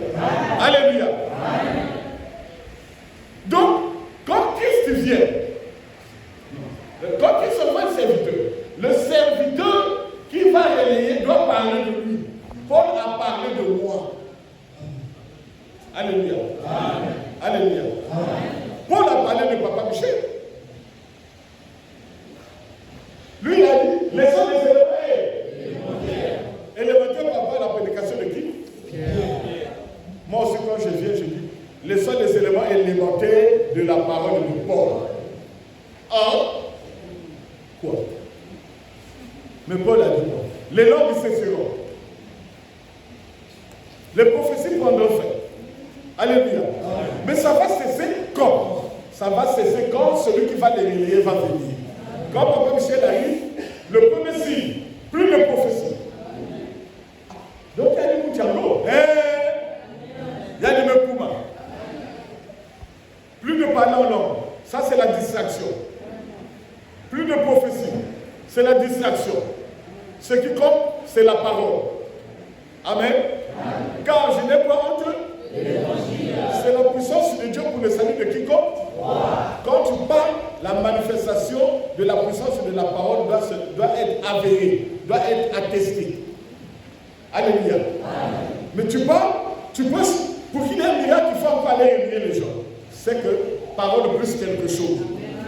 Alléluia. Donc, quand Christ vient, quand Christ envoie le serviteur qui va relayer doit parler de lui. Paul a parlé de moi. Alléluia. Amen. Alléluia. Amen. Paul a parlé de Papa Michel. Lui, il a dit, laissons les élémentaires. Élémentaire par rapport à la prédication de qui? Pierre. Moi aussi, quand je viens, je dis, laissons les éléments élémentaires de la parole de Paul. Quoi? Mais Paul a dit quoi? Les langues cesseront. Les prophéties prendront fin. Alléluia. Mais ça va cesser quand? Ça va cesser quand celui qui va les relayer va venir. Quand Papa Michel arrive, le premier signe, plus de prophéties. Donc il y a des Moutiano. Il y a des Mekouma. Plus de parler en langue. Ça c'est la distraction. Plus de prophéties. C'est la distraction. Ce qui compte, c'est la parole. Amen. Car je n'ai pas honte. C'est la puissance de Dieu pour le salut de quiconque. Quand tu parles, la manifestation de la puissance de la parole doit être avérée, doit être attestée. Alléluia. Mais tu parles, tu penses, pour qu'il y ait un miracle, il faut encore aller réunir les gens. C'est que parole plus quelque chose.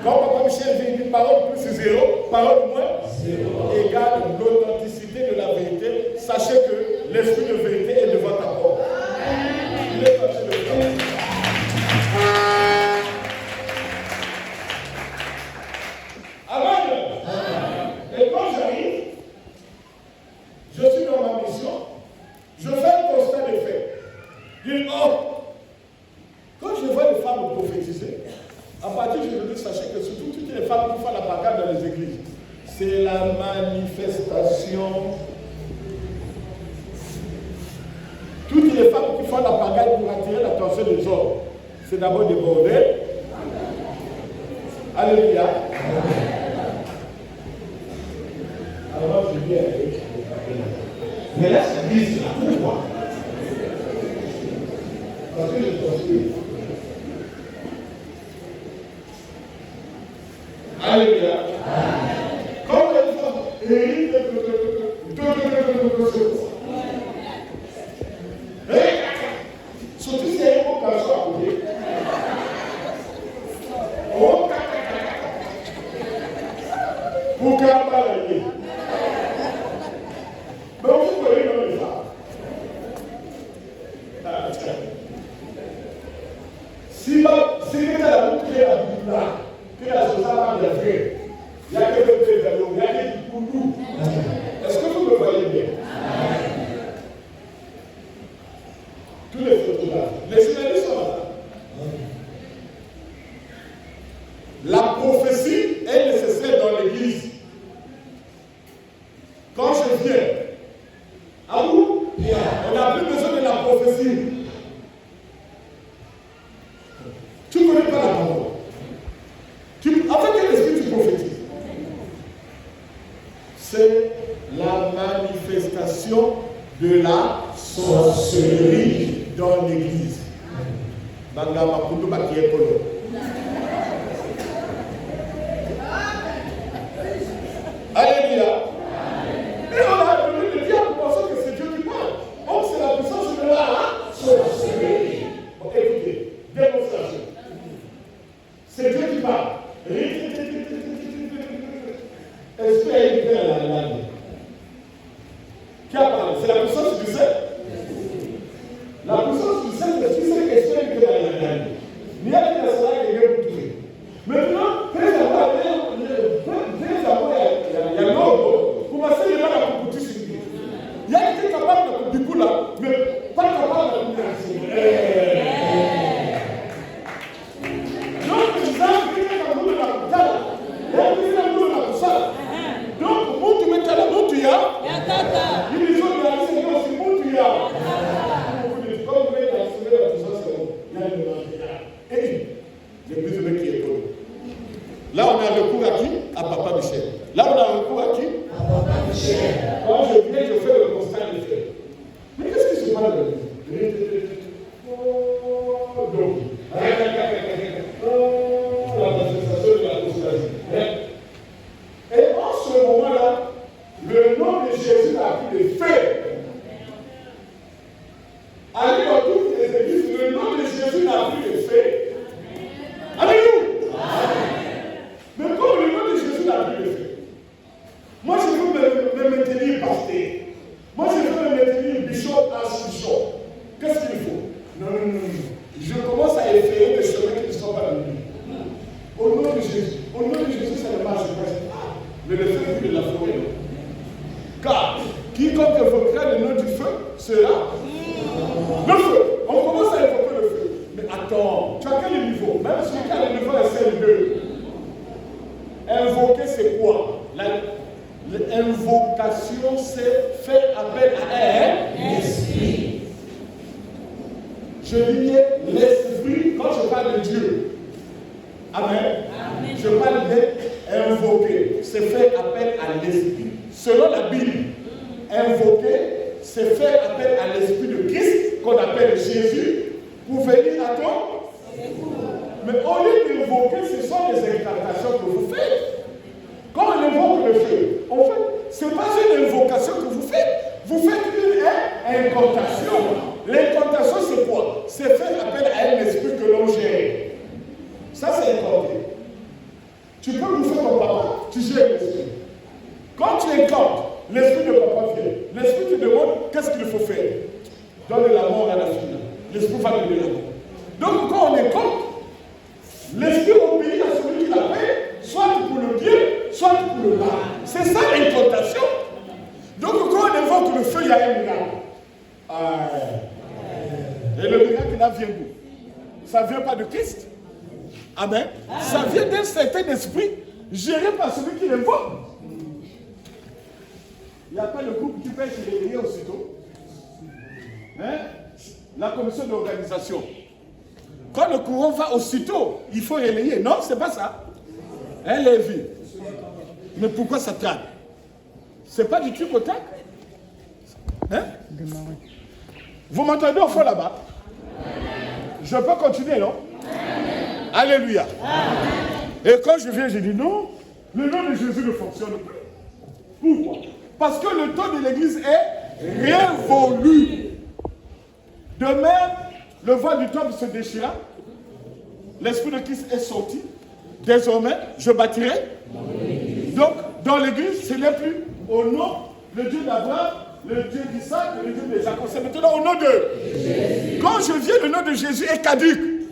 Quand Papa Michel vient dire parole plus 0, parole moins 0 égale l'authenticité de la vérité. Sachez que l'esprit de vérité est devant ta porte. Il est passé le temps. Amen. Et quand j'arrive, je suis dans ma mission, je fais un constat de fait. Je dis, oh, quand je vois les femmes prophétiser, à partir d'aujourd'hui, sachez que surtout toutes les femmes qui font la bagarre dans les églises, c'est la manifestation. Toutes les femmes qui font la bagarre pour attirer l'attention des hommes, c'est d'abord des bordels. Alléluia. Alors je viens avec. Mais là, c'est bizarre. Pourquoi? Parce que je construis. Alléluia. Comme les femmes héritent surtout si elles vont cacher à côté. Pour qu'elle parle à lui. Donc vous voyez dans les femmes. Si quelqu'un a montré la Bible là, que la société a bien fait, il y a quelqu'un qui fait de l'eau, il y a quelqu'un qui coule. Est-ce que vous me voyez bien? Tous les photos là, les journalistes sont là. La prophétie est nécessaire dans l'église. Quand je viens, à vous, on n'a plus besoin de la prophétie. Tu ne connais pas la parole. Avec quel esprit tu prophétises? C'est la manifestation de la sorcellerie dans l'église. Alléluia. Et on a donné le diable pour penser que c'est Dieu qui parle. Donc c'est la puissance de la sorcellerie. Bon, écoutez, démonstration. C'est Dieu qui parle. Est-ce qu'il y a une paix à la langue? Qui a parlé? C'est la puissance du sel. La puissance du sel, c'est ce qui est une paix à la langue. Il y a une personne qui est pour tuer. Maintenant, très d'abord, il y a l'autre. Pour masser les balles à couper sur lui. Il y a qui est capable de du coup là, mais pas capable de couper sur lui. Donc, les gens qui sont dans le capital, donc, pour tu mets la montre, il y a. Ils ont la séquence, c'est montre, il y a. Comme vous voyez, la puissance, il y a une et les besoins qui est connu. Là, on a recours à qui? À Papa Michel. Là, on a recours à qui? À Papa Michel. Quand je viens, je fais le constat des faits. Mais qu'est-ce qui se passe dans l'église? Donc, la manifestation de la constatation. Et en ce moment-là, le nom de Jésus a pris des faits. Allez dans toutes les églises, le nom de Jésus n'a plus de faits. Alléluia. Mais comme le nom de Jésus n'a plus de faits, moi je veux me maintenir pasteur. Moi je veux me maintenir bishop, archbishop. Qu'est-ce qu'il faut? Non. Je commence à effrayer des chemins qui ne sont pas venus. Au nom de Jésus. Au nom de Jésus, ça ne marche pas. Mais le feu de la forêt. Car quiconque évoquera le nom du feu sera. Le feu. On commence à évoquer le feu. Mais attends, tu as quel niveau? Même si tu as le niveau SL2. Invoquer, c'est quoi? L'invocation, c'est faire appel à un esprit. Je dis l'esprit quand je parle de Dieu. Amen. Amen. Je parle d'invoquer, c'est faire appel à l'esprit. Selon la Bible, invoquer, c'est faire appel à l'esprit de Christ, qu'on appelle Jésus, pour venir à toi. Mais au lieu d'invoquer, ce sont les incantations que vous faites. Quand on invoque le feu, en fait, ce n'est pas une invocation que vous faites. Vous faites une incantation. L'incantation, c'est quoi? C'est faire appel à un esprit que l'on gère. Ça, c'est incanter. Tu peux bouffer ton papa, tu gères l'esprit. Quand tu incantes, l'esprit de papa vient. L'esprit te demande qu'est-ce qu'il faut faire. Donne la mort à la fille. L'esprit va donner la mort. Donc, quand on incante, l'esprit obéit à celui qui l'appelle, soit pour le bien, soit pour le mal. C'est ça l'incantation. Donc, quand on invoque le feu, il y a un miracle. Et le miracle là vient d'où? Ça ne vient pas de Christ. Amen. Ça vient d'un certain esprit géré par celui qui l'invoque. Il n'y a pas le groupe qui peut être réveillé aussitôt. Hein? La commission d'organisation. Quand le courant va aussitôt, il faut relayer. Non, c'est pas ça. Hein, Lévi? Mais pourquoi ça traîne? C'est pas du truc au tac? Hein? Vous m'entendez au fond là-bas? Je peux continuer, non? Alléluia. Et quand je viens, je dis non, le nom de Jésus ne fonctionne plus. Pourquoi? Parce que le temps de l'église est révolu. De même, le voile du temple se déchira. L'esprit de Christ est sorti. Désormais, je bâtirai. Donc, dans l'église, ce n'est plus au nom le Dieu d'Abraham, le Dieu d'Isaac, le Dieu de Jacob. C'est maintenant au nom de Jésus. Quand je viens, le nom de Jésus est caduque.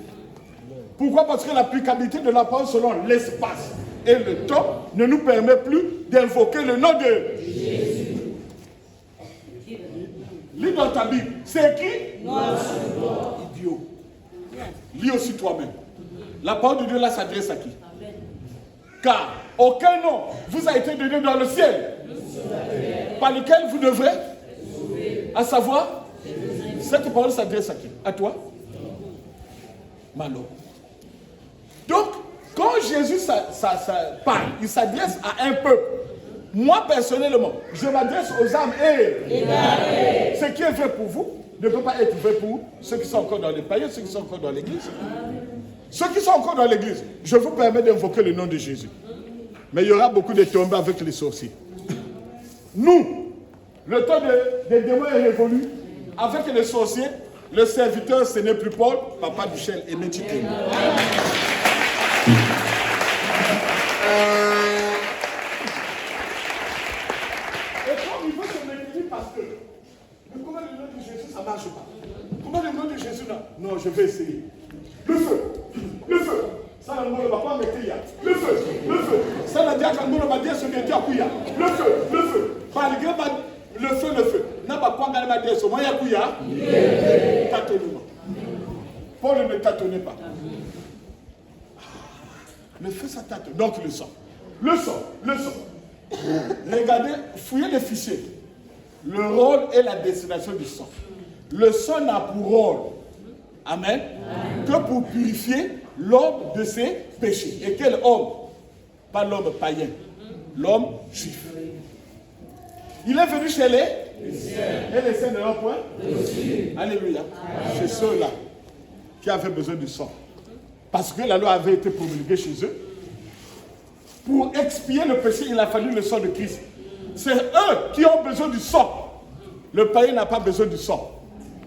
Pourquoi? Parce que l'applicabilité de la parole selon l'espace et le temps ne nous permet plus d'invoquer le nom de Jésus. Lis dans ta Bible. C'est écrit noir sur blanc. Idiot. Lis aussi toi-même. La parole de Dieu là s'adresse à qui? Car aucun nom vous a été donné dans le ciel par lequel vous devrez, à savoir, cette parole s'adresse à qui? À toi? Malo. Donc, quand Jésus parle, il s'adresse à un peuple. Moi, personnellement, je m'adresse aux âmes et ce qui est vrai pour vous ne peut pas être vrai pour ceux qui sont encore dans les païens, ceux qui sont encore dans l'église. Ceux qui sont encore dans l'église, je vous permets d'invoquer le nom de Jésus. Mais il y aura beaucoup de tombées avec les sorciers. Nous, le temps des démons est révolu. Avec les sorciers, le serviteur, ce n'est plus Paul, Papa Duchel et Métiquet. Comment le nom de Jésus, ça ne marche pas? Comment le nom de Jésus, non, je vais essayer. Le feu, le feu. Ça, le monde va pas mettre il y a. Le feu, le feu. Ça, la diable, le monde va dire ce que tu as pu. Le feu, le feu. Malgré le feu, le feu. N'a pas quoi dans la dire ce moyen qu'il y a. Tâtonnement. Paul ne tâtonnait pas. Le feu, ça tâtonne. Donc le sang. Le sang, le sang. Regardez, fouillez les fichiers. Le rôle et la destination du sang. Le sang n'a pour rôle, amen, que pour purifier l'homme de ses péchés. Et quel homme? Pas l'homme païen, l'homme juif. Il est venu chez les et les saints de leur point. Alléluia. C'est ceux-là qui avaient besoin du sang. Parce que la loi avait été promulguée chez eux. Pour expier le péché, il a fallu le sang de Christ. C'est eux qui ont besoin du sang. Le païen n'a pas besoin du sang.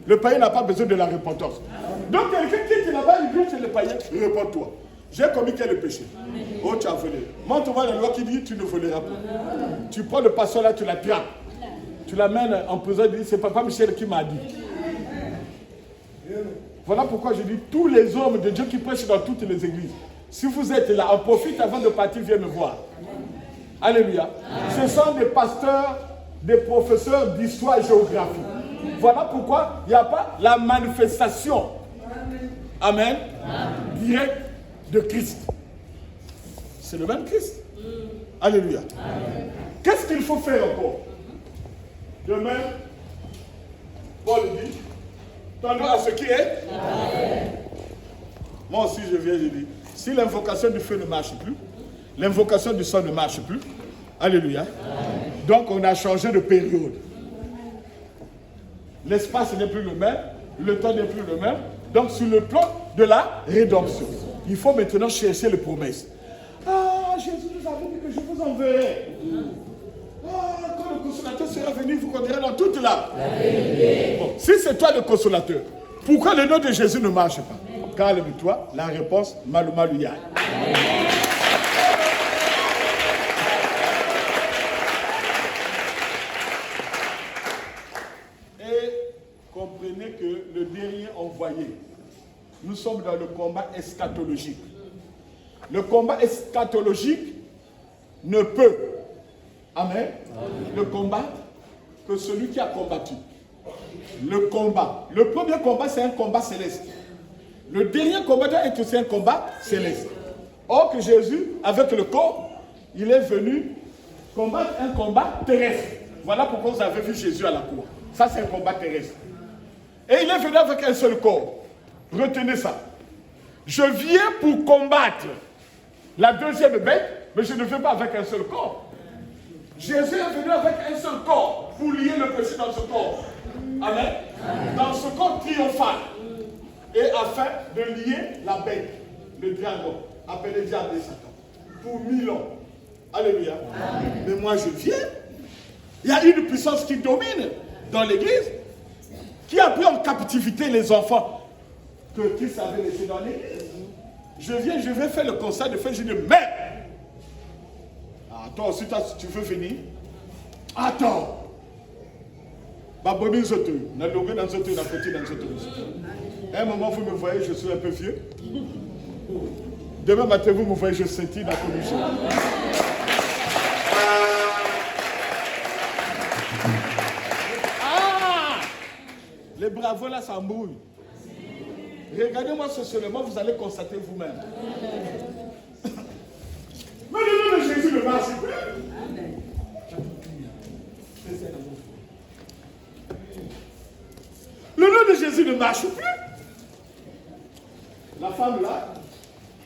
Le païen n'a pas besoin de la repentance. Donc quelqu'un qui n'a pas une vie chez le païen, réponds-toi. J'ai commis quel péché? Oh, tu as volé. Montre-moi la loi qui dit tu ne voleras pas. Tu prends le pasteur là, tu l'attrapes. Tu l'amènes en prison et dis c'est Papa Michel qui m'a dit. Voilà pourquoi je dis tous les hommes de Dieu qui prêchent dans toutes les églises. Si vous êtes là, en profite avant de partir, viens me voir. Alléluia. Ce sont des pasteurs, des professeurs d'histoire et géographie. Voilà pourquoi il n'y a pas la manifestation. Amen. Direct de Christ. C'est le même Christ. Alléluia. Qu'est-ce qu'il faut faire encore? Demain, Paul dit, tendons à ce qui est. Moi aussi je viens, je dis, si l'invocation du feu ne marche plus, l'invocation du sang ne marche plus, alléluia. Donc on a changé de période. L'espace n'est plus le même, le temps n'est plus le même. Donc sur le plan de la rédemption, il faut maintenant chercher les promesses. Ah, Jésus nous a dit que je vous enverrai. Ah, quand le consolateur sera venu, vous conduirez dans toute la. Bon, si c'est toi le consolateur, pourquoi le nom de Jésus ne marche pas? Calme-toi, la réponse, Maloumalouya. Et comprenez que le dernier envoyé, nous sommes dans le combat eschatologique. Le combat eschatologique ne peut, amen, le combattre que celui qui a combattu. Le combat. Le premier combat, c'est un combat céleste. Le dernier combat doit être aussi un combat céleste. Or que Jésus, avec le corps, il est venu combattre un combat terrestre. Voilà pourquoi vous avez vu Jésus à la croix. Ça, c'est un combat terrestre. Et il est venu avec un seul corps. Retenez ça. Je viens pour combattre la deuxième bête, mais je ne viens pas avec un seul corps. Jésus est venu avec un seul corps pour lier le péché dans ce corps. Amen. Dans ce corps triomphal. Et afin de lier la bête, le dragon, appelé diable et Satan, pour 1000 ans. Alléluia. Amen. Mais moi je viens. Il y a une puissance qui domine dans l'église, qui a pris en captivité les enfants que Christ avait laissés dans l'église. Je viens, je vais faire le constat de fait, je dis, mais, toi aussi, tu veux venir? Attends. À un moment, vous me voyez, je suis un peu vieux. Demain matin, vous me voyez, je scintille dans la commission. Ah! Les bravos là s'embrouillent. Regardez-moi socialement, vous allez constater vous-même. Mais le nom de Jésus ne marche plus. Le nom de Jésus ne marche plus. La femme là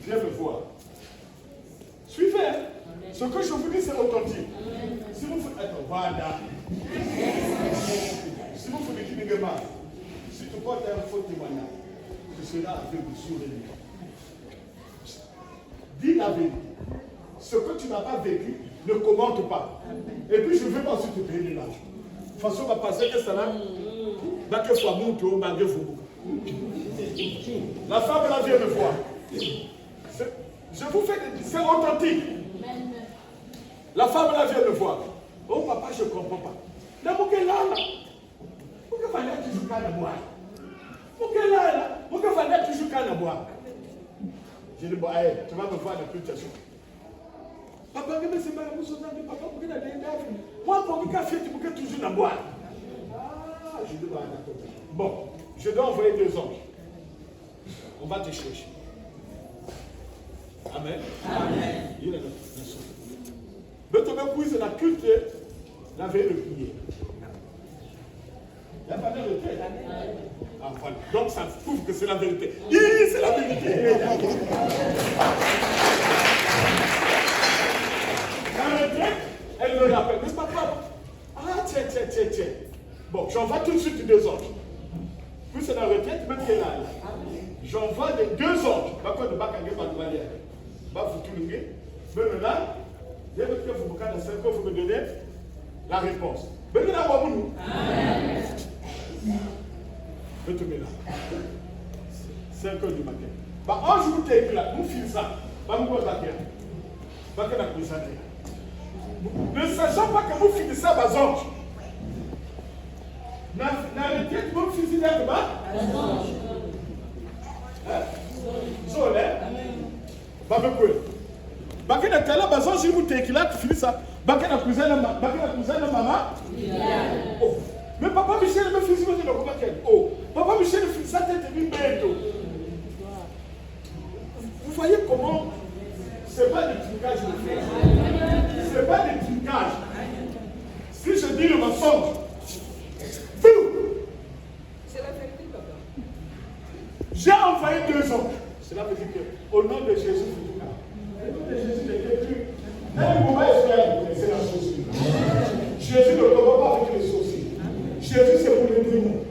vient me voir. Suivez. Ce que je vous dis, c'est authentique. Si vous faites. Attends, voilà. Si vous faites des kidnappings, si tu portes un faux témoignage, tu seras aveugle sur les livres. Dis la vérité. Ce que tu n'as pas vécu, ne commente pas. Et puis je ne vais pas ensuite te payer de l'argent. De toute façon, on va passer que ça là. La femme là vient me voir. Je vous fais des... C'est authentique. La femme là vient me voir. Oh papa, je ne comprends pas. Pourquoi là pourquoi fallait toujours qu'à boire? Pourquoi là pourquoi fallait toujours qu'à boire? Je dis, bon, allez, tu vas me voir dans toute façon. Papa, mais c'est pas la mousse, papa, pourquoi tu as des dames? Moi, pour que tu pourquoi toujours dans boire? Ah, je dis, d'accord. Bon, je dois envoyer 2 anges. On va te chercher. Amen. Amen. Il est là. Mais tu me poses la culte, la veille de prier. Il n'y a pas de retrait. Ah, voilà. Donc ça prouve que c'est la vérité. Oui, c'est la vérité. La retraite, elle me rappelle. Mais papa, tiens. Bon, j'envoie tout de suite 2 anges. Puis c'est la retraite, même qu'elle est là. J'envoie 2 anges. Bakon de Bakangé, Bakangé. Bakangé. Même là, dès que vous me donnez la réponse. Même là, vous me donnez là. 5 heures du matin. Bah, un jour, tu es là, vous filez ça. Bah, vous pouvez la ne sachant pas que vous finissez ça, bas ange. Na retraite, vous finissez là, bas Zole, bah, vous pouvez. Bah, que dans la bas ange, vous êtes là, tu finis ça. Bah, que dans la maman. Mais Papa Michel me fait le combat. Oh, Papa Michel fait ça tête de bientôt. Vous voyez comment c'est pas du trucage de fait. C'est pas du trucage. Si je dis le mensonge, c'est la vérité, papa. J'ai envoyé 2 anges. Cela veut dire que au nom de Jésus, au nom de Jésus, je n'ai plus. Un moment c'est la sorcière. Jésus ne combat pas avec les sorciers. Jésus, c'est pour les démons.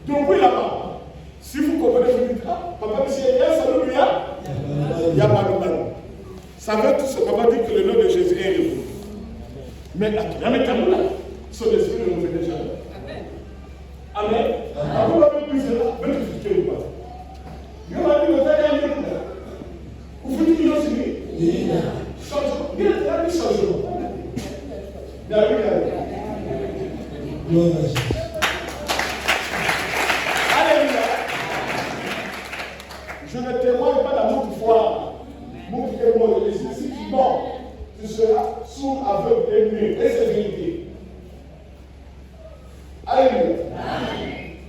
Donc, oui, là-bas, si vous comprenez, vous dites, ah, Papa Michel, il y a un salut, il y a mal. Ça veut tout simplement dire que le nom de Jésus est révolu. Mais attends, là, son esprit ne nous revenait jamais. Amen. Amen. Vous l'avez plus là, même si tu ne pas. Dieu m'a dit, le temps est là. Vous voulez qu'il y ait aussi changement. Il y a des changements. Il y a Alléluia. Je ne témoigne pas d'amour du foi. Mon témoigne, si tu mens, tu seras sourd, aveugle et muet. Et c'est vérité. Alléluia.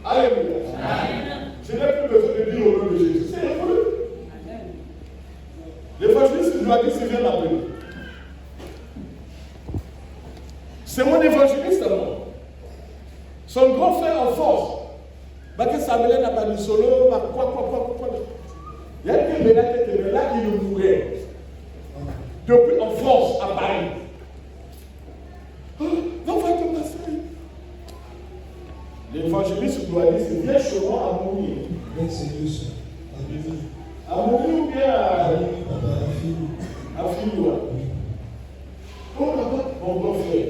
Alléluia. Je n'ai plus besoin de dire au nom de Jésus. C'est révolu. L'évangéliste doit dire c'est bien appelé. C'est mon évangéliste alors. Son grand frère en force. Parce que Samuel n'a pas dit solo, quoi. Il y a quelqu'un qui est là, il le mourait. Depuis en force à Paris. Non, va te passer. L'évangéliste doit dire c'est bien chaud à mourir. À mourir ou bien à finir. Oh là-bas, mon grand frère.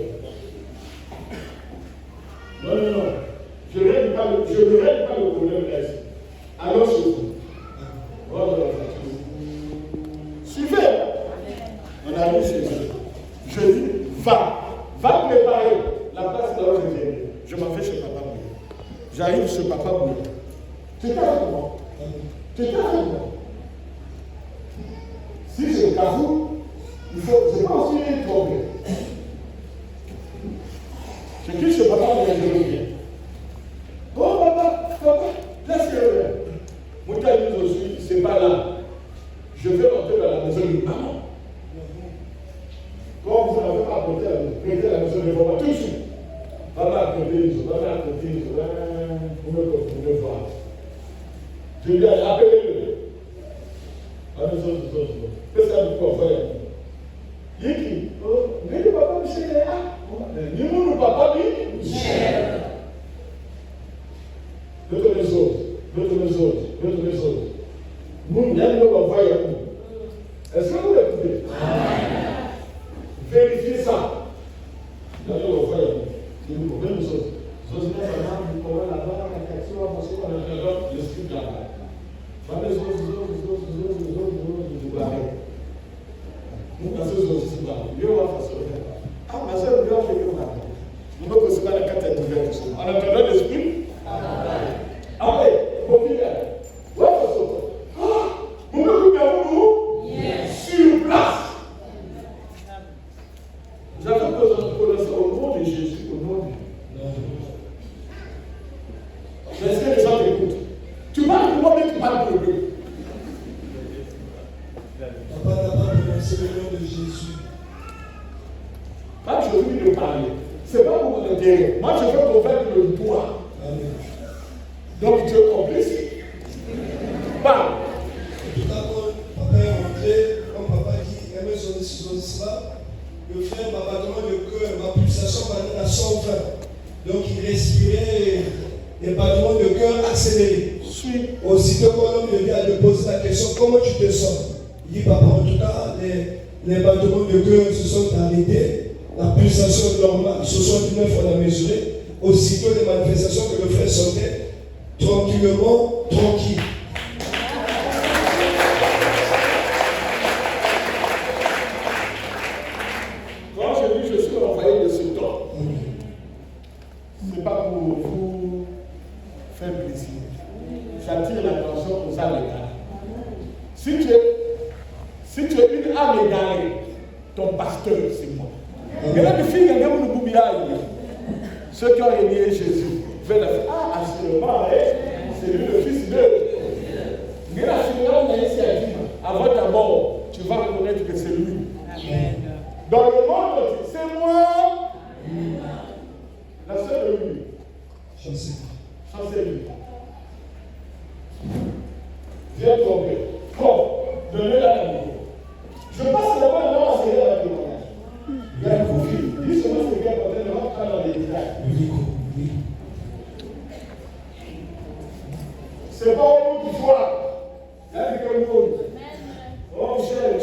Non. Je ne règle pas le problème là. Alors, je vous. Suivez. On arrive chez eux. Je dis, va préparer la place de là où je viens. Je m'en vais chez Papa Bouillon. J'arrive chez Papa Bouillon. Tu étais avec moi. Si je cafoue, c'est pas aussi un problème. Je quitte chez Papa Bouillon, je reviens. Oh papa, laisse-le revenir. Mon père dit aussi, c'est pas là. Je vais rentrer dans la maison de maman. Quand vous n'avez pas apporté la maison de maman, tout de suite. Maman a compté, vous me voir. Je lui ai appelé-le. La maison de maman. Qu'est-ce que ça veut faire? Il dit, mais le papa Michel est là. Dis-nous le papa Michel. D'autres les autres. Nous, rien ne va voir. Est-ce que vous l'écoutez? Vérifiez ça. Nous allons voir. Nous pouvons nous autres. En attendant l'esprit. Après, sur place. J'avais besoin de ça au nom de Jésus, au nom de Est-ce que les gens t'écoutent? Tu parles pour moi, mais tu parles pour eux. Papa n'a pas prononcé le nom de Jésus. Quand je veux te parler, c'est pas pour mon intérêt. Moi, je veux convaincre le toi. Donc, tu es complice. Parle. Tout d'abord, papa est rentré, comme papa qui aimait son islam. Le frère m'a battement de cœur, ma pulsation parlait à 120. Donc, il respirait et battement de cœur accéléré. Aussitôt quand l'homme vient de poser la question, comment tu te sens? Il dit, papa, en tout cas, les battements de cœur se sont arrêtés. La pulsation normale, 79, on a mesuré. Aussitôt, les manifestations que le frère sentait, tranquillement, tranquille. Quand je dis je suis envoyé de ce temps, ce n'est pas pour vous faire plaisir. J'attire l'attention aux âmes égarées. Si tu es une âme égarée, ton pasteur, c'est moi. Et là, tu finis à nous boubiaille. Ceux qui ont renié Jésus veulent la faire. Ah, assurément, c'est lui le Fils de Dieu. Mais la finale, avant ta mort, tu vas reconnaître que c'est lui. Amen. Dans le monde, c'est moi. La seule de lui. Chancez lui. Viens tomber. Bon, donnez la vie. Je passe d'abord à Seigneur à témoignage. Il y a un profil. Dis seulement ce qu'il y a pour ne rentre pas dans les détails. C'est pas au bout du foie. Il y a quelqu'un d'autre. Oh, Michel.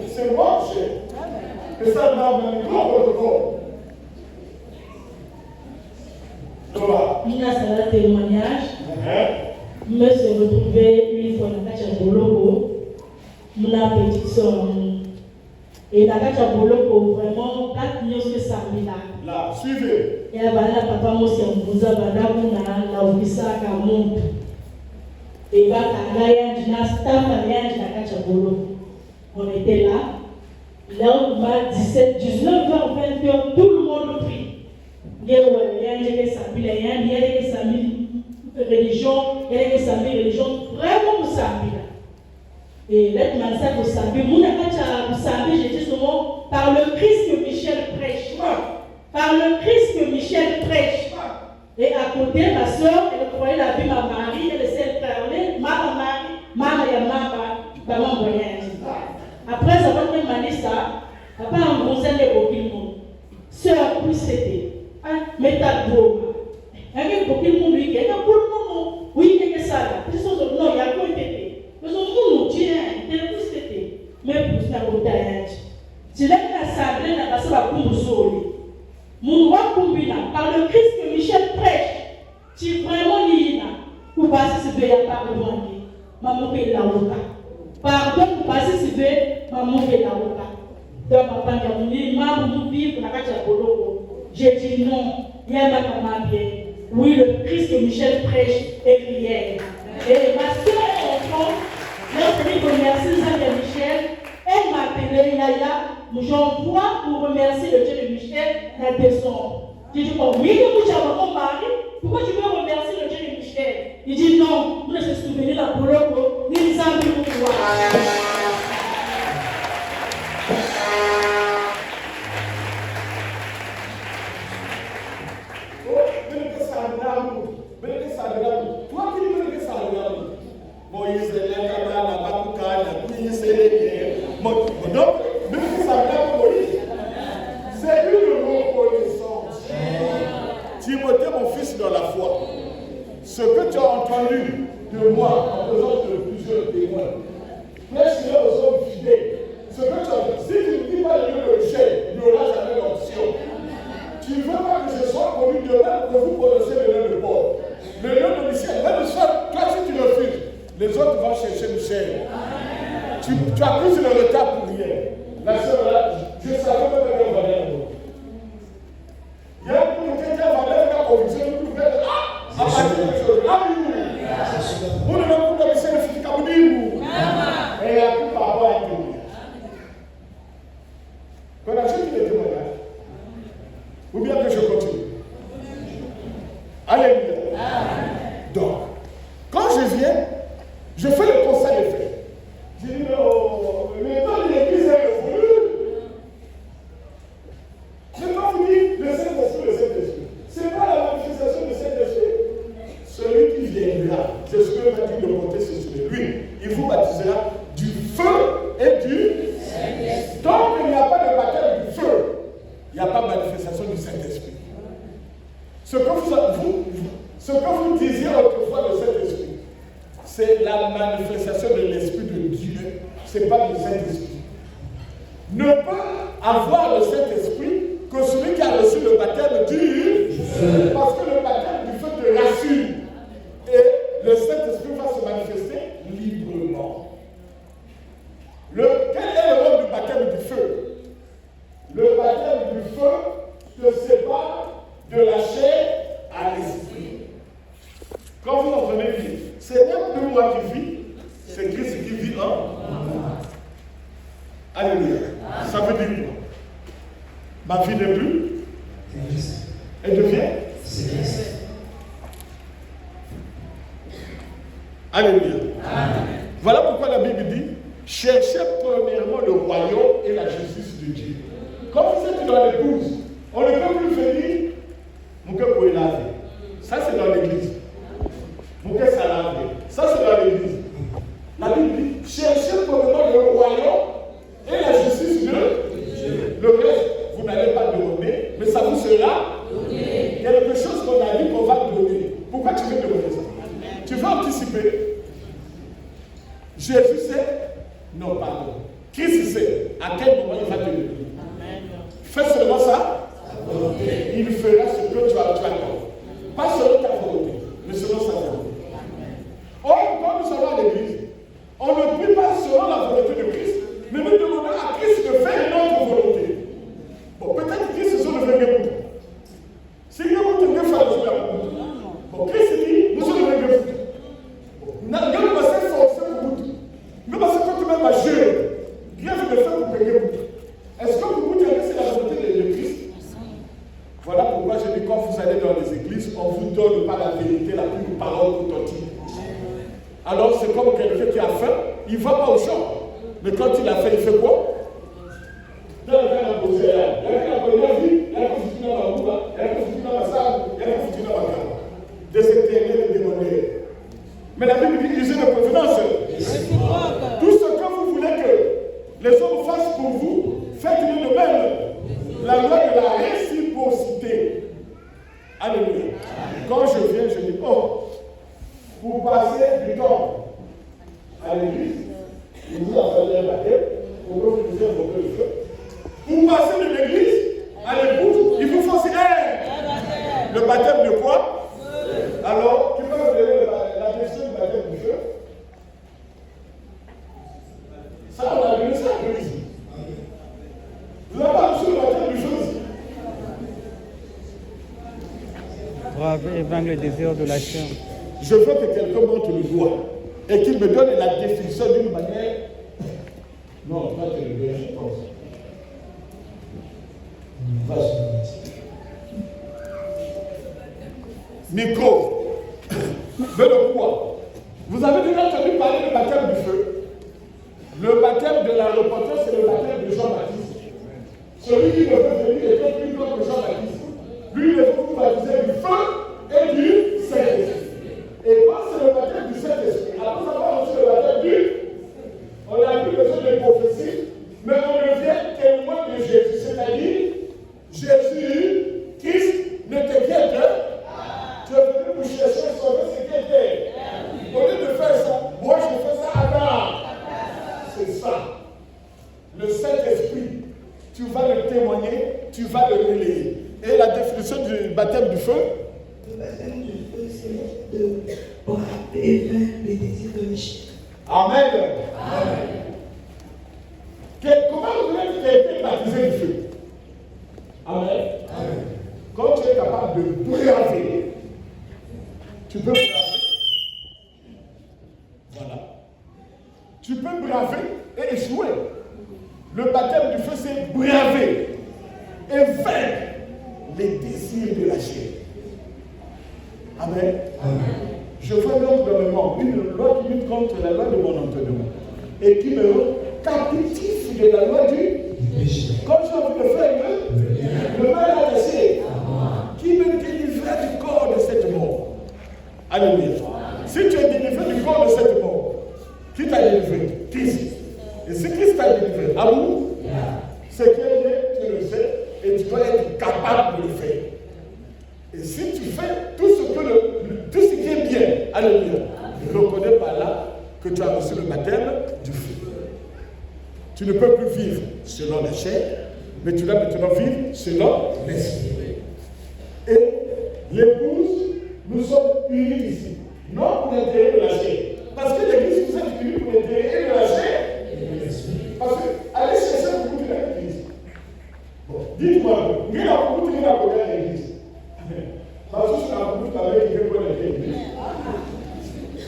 C'est moi, Michel. Et ça m'a mis un grand protocole. Mina sera témoignage. Je me suis retrouvée une fois dans la Boloko. Mon petite soeur. Et dans la Boloko, vraiment, pas de news que ça me l'a. Là, suivez. Et avant la papa, moi, c'est un bouza, la office à Kamont. Et bah, la on était là. Là, on va 17, 19 h 20 h tout le monde prie. Il y a des religions, vraiment pour s'habiller. Et là, pour s'habiller, j'ai dit souvent, par le Christ que Michel prêche. Par le Christ que Michel prêche. Et à côté, ma soeur, elle croyait la vie, ma mari, elle essaie de parler, maman, voyage. Après avoir fait ça, papa a engrosé les beaucoup. Sœur, plus c'était. Mais t'as beau. Il y a beaucoup de monde, il y a beaucoup de monde. Oui, il y a ça. Non, il y a quoi été. Mais on dit, il y a plus c'était. Mais pour ça, on t'a dit. Si là, il y a ça, il y a passé par le sol. Mon roi combina par le Christ que Michel prêche. Tu vraiment lis là. Pour passer ce veille à part de moi. Maman paye la roca. Pardon pour passer ce veille, maman paye la roca. Donc, papa, il y a maman vivre dans la carte à Boloko. J'ai dit non, il y a ma maman bien. Oui, le Christ que Michel prêche est réel. Et ma soeur est enfant, lorsqu'elle remercie Jean Michel, elle m'a appelé Yaya. J'envoie pour remercier le Dieu de Michel la descente. J'ai dit, oh oui, vous avez mon mari, pourquoi tu veux remercier le Dieu de Michel? Il dit, non, vous ne se souvenez la Boloko, ni les amis pour toi. Toi qui veux que ça regarde. Moïse est là, la Bakouka, la Moïse est là. Donc, c'est lui le reconnaissance. Timothée, mon fils dans la foi, ce que tu as entendu de moi en présence de plusieurs témoins, prêche-le aux hommes fidèles. Ce que tu as entendu, si tu ne dis pas le lieu de Michel, il n'y aura jamais d'option. Tu ne veux pas que je sois connu de même que vous prononcez le nom de Paul. Le nom de Michel, même toi si tu refuses, les autres vont chercher Michel. Tu as pris le retard pour rien. La sœur là, je savais même qu'elle va aller là-bas. Il y a quelqu'un qui va aller là, on dit que vous faites à partir de ce jour. Ah oui. Vous ne m'avez pas laissé le fils Kaboudimou. Et il y a tout par rapport à lui. Qu'on a jeté les témoignages. Ou bien que je continue. Alléluia. Donc, quand je viens, je fais le constat des faits. Je dis, non, mais dans l'église est évolue. Je ne vais pas vous dire le Saint-Esprit. Ce n'est pas la manifestation du Saint-Esprit. Celui qui viendra, c'est ce que va dire de monter sur lui. Il vous baptisera du feu et du Saint-Esprit. Tant qu'il n'y a pas de baptême du feu, il n'y a pas de manifestation du Saint-Esprit. Ce que vous disiez autrefois de Saint-Esprit, c'est la manifestation de l'Esprit de Dieu. Ce n'est pas le Saint-Esprit. Ne peut avoir le Saint-Esprit que celui qui a reçu le baptême du feu. Parce que le baptême du feu te rassure. Et le Saint-Esprit va se manifester librement. Quel est le rôle du baptême du feu? Le baptême du feu te sépare de la chair à l'esprit. Quand vous entendez dire, c'est même plus moi qui vis, c'est Christ qui vit en moi. Alléluia. Ça veut dire quoi? Ma vie n'est plus Elle devient. Alléluia. Voilà pourquoi la Bible dit, cherchez premièrement le royaume et la justice de Dieu. Comme vous êtes dans l'épouse, on ne peut plus venir, mon cœur pour laver. Ça c'est dans l'église. Mon cœur ça lave. Ça c'est dans l'église. La Bible dit, cherchez premièrement le royaume et la justice de Dieu. Le reste, vous n'allez pas demander, mais ça vous sera donné. Quelque chose qu'on a dit qu'on va donner. Pourquoi tu veux demander ça? Tu veux anticiper. Jésus sait? Non, pardon. Christ sait à quel moment il va te donner. Fais seulement ça. Il fera ce que tu attends. Pas selon ta volonté, mais selon sa volonté. Or, quand nous sommes à l'église, on ne prie pas selon la volonté de Christ, mais nous demandons à Christ de faire notre volonté. Bon, peut-être que Christ se le fait bien pour. Si nous voulons faire le faire, bon, Christ dit, nous sommes le fait bien pour. Nous allons passer forcer pour vous. Nous allons passer tout même à Dieu. Rien de faire pour payer pour. Est-ce que vous dites que c'est la volonté de Christ? Voilà pourquoi je dis, quand vous allez dans les églises, on ne vous donne pas la vérité, la pure parole authentique. Alors c'est comme quelqu'un qui a faim, il ne va pas au champ. Mais quand il a faim, il fait quoi? Dans le cas d'un posé, il y a un vie, il y a un foutu dans ma boue, il y a un foutu dans ma salle, il y a un foutu dans ma cave. Des éternels et des monnaie. Mais la Bible dit, ils ont une provenance. Tout ce que vous voulez que les hommes fassent pour vous, faites-le de même. La loi de la réciprocité. Alléluia. Quand je viens, je dis, oh, pour passer du temps à l'église, il vous a fallu un baptême, pour que vous puissiez invoquer le feu. Pour passer de l'église à l'épouse, il vous faut aussi le baptême de quoi? Alors, qui peut me donner la question du baptême du feu? Ça, on a vu ça à l'église. Vous n'avez pas reçu le baptême du feu aussi? Pour vaincre le désir de la chair. Je veux que quelqu'un monte le doigt et qu'il me donne la définition d'une manière. Non, pas que le doigt, je pense. Vas-y. Nico, mais le quoi? Vous avez déjà entendu parler du baptême du feu? Le baptême de la repentance, c'est le baptême de Jean-Baptiste. Celui qui ne veut venir est plus grand que Jean-Baptiste. Lui, il veut vous baptiser du feu et du Saint-Esprit. Et quand c'est le baptême du Saint-Esprit, après avoir reçu le baptême du, on n'a plus besoin de prophétie, mais on devient témoin de Jésus. C'est-à-dire, Jésus, Christ, ne te vient que. Tu es venu pour chercher et sauver ce qui était. Au lieu de faire ça, moi je fais ça à part. C'est ça. Le Saint-Esprit, tu vas le témoigner, tu vas le relayer. Et la définition du baptême du feu? Le baptême du feu, c'est de braver et vaincre les désirs de Michel. Amen. Amen. Comment vous voulez que tu aies été baptisé du feu? Amen. Amen. Quand tu es capable de braver, tu peux braver. Voilà. Tu peux braver et échouer. Le baptême du feu, c'est braver et vaincre les désirs de la chair. Amen. Amen. Je vois donc dans le monde une loi qui lutte contre la loi de mon entendement et qui me rend captif de la loi du péché. Quand tu as envie de faire le mal à laisser, qui me délivrait du corps de cette mort. Alléluia. Si tu es délivré du corps de cette mort, qui t'a délivré? Christ. Et si Christ t'a délivré, amour, c'est qu'il est, tu le sais, et tu dois être capable de le faire. Et si tu fais tout ce qui est bien, alléluia, reconnais par là que tu as reçu le baptême du feu. Tu ne peux plus vivre selon la chair, mais tu dois maintenant vivre selon l'esprit. Et l'épouse, nous sommes unis ici, non pour l'intérêt de la chair. Parce que l'église, vous êtes unis pour l'intérêt de la chair. Parce que, allez chercher beaucoup de l'église. Bon, dites-moi, il y a beaucoup de l'église. Parce que je n'ai beaucoup de travail qui veut pour l'église.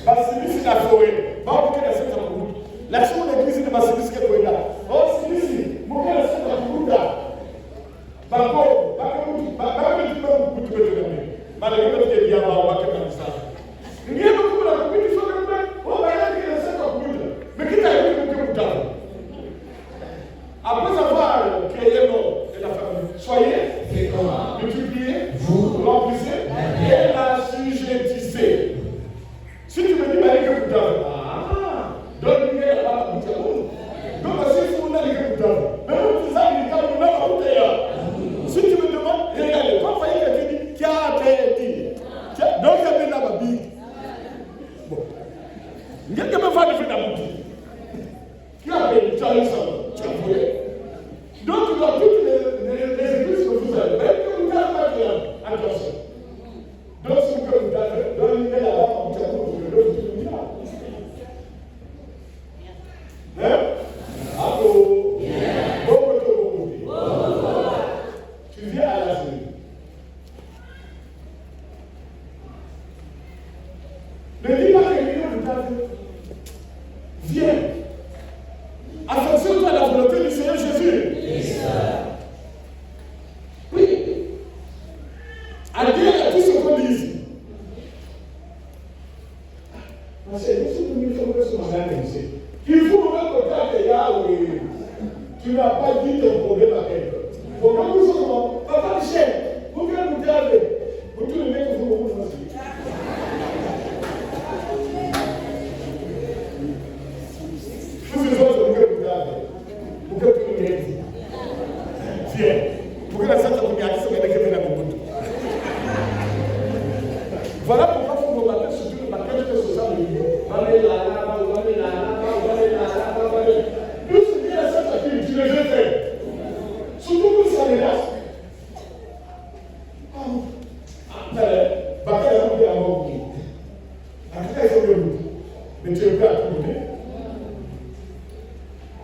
Parce que c'est la forêt. Pas pour que la cette route. La chose de l'église de Massilis qui est là. Oh, c'est ici. Pour que la cette route là. Bako, bako, bako, bako, Après avoir créé l'homme et la famille, soyez féconds, multipliez, vous remplissez et l'assujettissez. Si tu me dis, que vous avez, donc il y a la donc si vous n'avez que vous avez, mais vous savez, si tu me demandes, regardez, quand vous voyez quelqu'un dit, qui a été dit, donc il y a bien la Bible. Bon, il y a quelqu'un qui va faire la Bible. Qui a payé, tu as eu ça, tu as volé. Donc, dans toutes les églises que vous avez, même que vous n'avez pas de attention. Donc, ce que vous avez, donnez la dame en tête, vous le donnez. Hein? Allô? Tu viens à la série. Ne dis pas que quelqu'un vous a dit, viens. Attention-toi à la volonté du Seigneur Jésus. Oui. Adhère à tout ce qu'on dit ici. Il faut même que Yahweh, tu n'as pas dit ton problème à quelqu'un. Faut que vous soyez papa de chef, vous pouvez vous dire, vous tous les mecs que vous vous aussi. Tous les autres, vous pouvez vous dire, vous pouvez tout le monde. Tiens, pour que la sainte première qui se met avec la bonne. Voilà pourquoi il faut vous battre sur le paquet de social media. Tout ce qui est la sainte fille, tu les as fait. Surtout que ça les laisse. Mais tu es prêt à tout donner.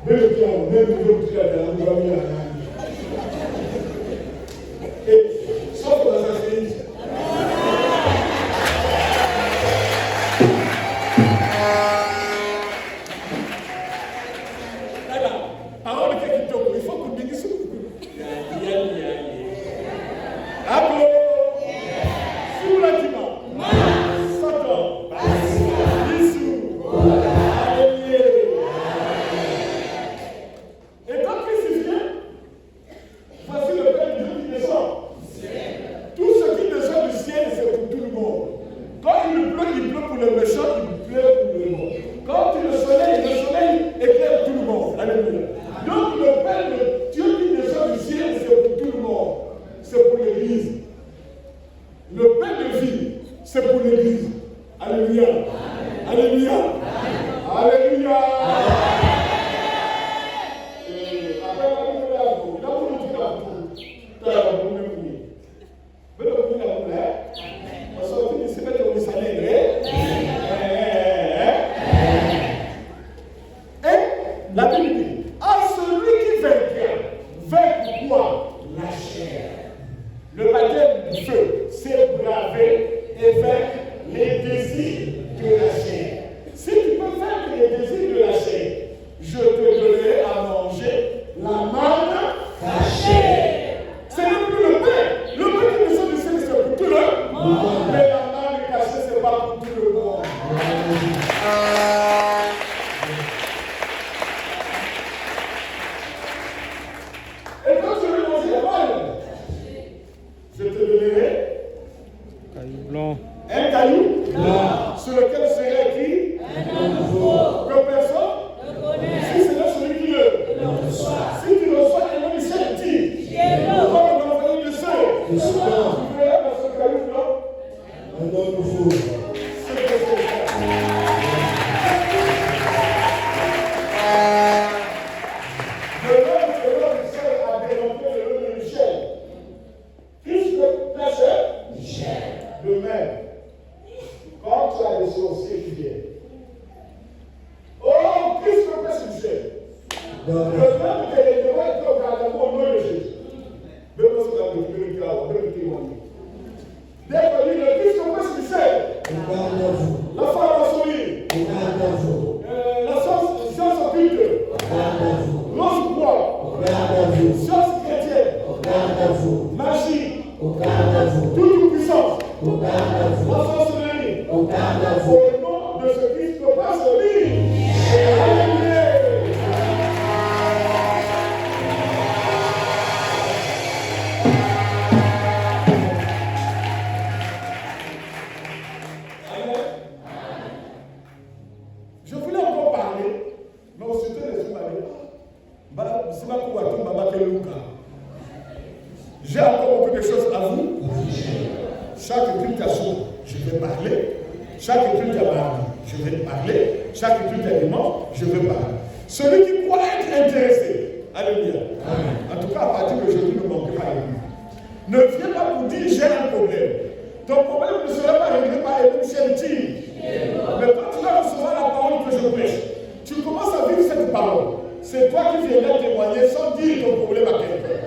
Mais le pied, même le pied, on va venir à la. Et sauf dans un pays. Parole de quelqu'un, il faut que tu dises ça. Applaudissements. Sous la dimanche. Satan. Dissous. Alléluia. Et quand Christ vient, voici le Père de Dieu qui descend. Tout ce qui descend du ciel, c'est pour tout le monde. Quand il pleut pour les méchants, il pleut pour le monde. Quand le soleil éclaire tout le monde. Alléluia. Donc le Père de Dieu qui descend du ciel, c'est pour tout le monde. C'est pour l'Église. Le pain de vie, c'est pour l'Église. Alléluia. Alléluia. Alléluia. La Bible dit, à celui qui vainqueur, quoi? La chair. Le baptême du feu, c'est braver et vaincre les désirs de la chair. Si tu peux vaincre les désirs de la chair, je te donnerai à manger la manne cachée. Ce n'est plus le pain. Le pain qui descend du ciel, c'est pour tout le monde. Mais la manne cachée, ce n'est pas pour tout le monde. Et quand je vais manger la manne, je te donnerai Caillou blanc. un caillou blanc sur lequel serait écrit que personne ne connaît. Si c'est là celui qui le reçoit. Si tu le reçois, il va lui dire pourquoi on m'a envoyé le seul. Tu verras dans ce caillou blanc un homme nouveau. C'est ce que c'est ça. Le nom de l'homme seul a développé le nom de Michel. Puisque personne, Michel, le même. Quand tu as des sorciers qui viennent, oh, puisque personne, Michel, le même que les devants étaient au Canada au nom de Jésus. Même si on a le témoigner. Dès que lui, le puisque personne, Michel, la franc-maçonnerie, la science occulte, l'ange bois, science chrétienne, magie, toute puissance, chaque culte à soir, je vais parler. Chaque culte à mardi, je vais parler. Chaque culte à dimanche, je vais parler. Celui qui croit être intéressé, alléluia. En tout cas, à partir d'aujourd'hui, ne manquez pas l'église. Ne viens pas pour dire j'ai un problème. Ton problème ne sera pas réglé par une chaîne tige. Mais quand tu vas recevoir la parole que je prêche, tu commences à vivre cette parole. C'est toi qui viendras témoigner sans dire ton problème à quelqu'un.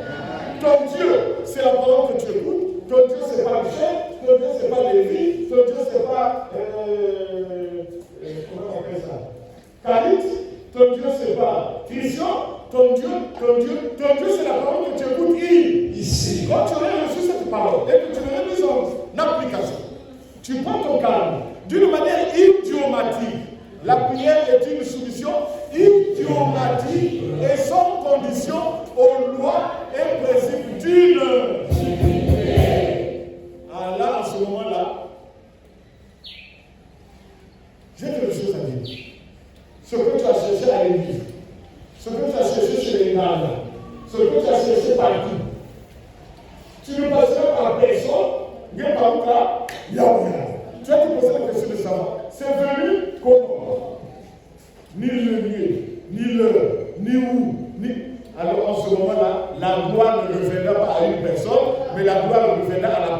Ton Dieu, c'est la parole que tu écoutes. Ton Dieu, c'est pas Michel. Ton Dieu, c'est pas Lévi. Ton Dieu, c'est pas. Comment on appelle ça? Calit. Ton Dieu, c'est pas Christian. Ton Dieu, c'est la parole que tu écoutes ici. Quand tu aurais reçu cette parole et que tu l'aurais mise en application, tu prends ton calme d'une manière idiomatique. La prière est une soumission idiomatique et sans condition aux lois et principes d'une. Ah là, en ce moment-là, j'ai quelque chose à dire. Ce que tu as cherché à l'église, ce que tu as cherché chez les gardes, ce que tu as cherché partout, tu ne passeras par personne, bien par où là, tu as te posé la question de savoir, c'est venu comment? Ni le lieu, ni l'heure, ni où, alors en ce moment-là, la gloire ne reviendra pas à une personne, mais la gloire reviendra à la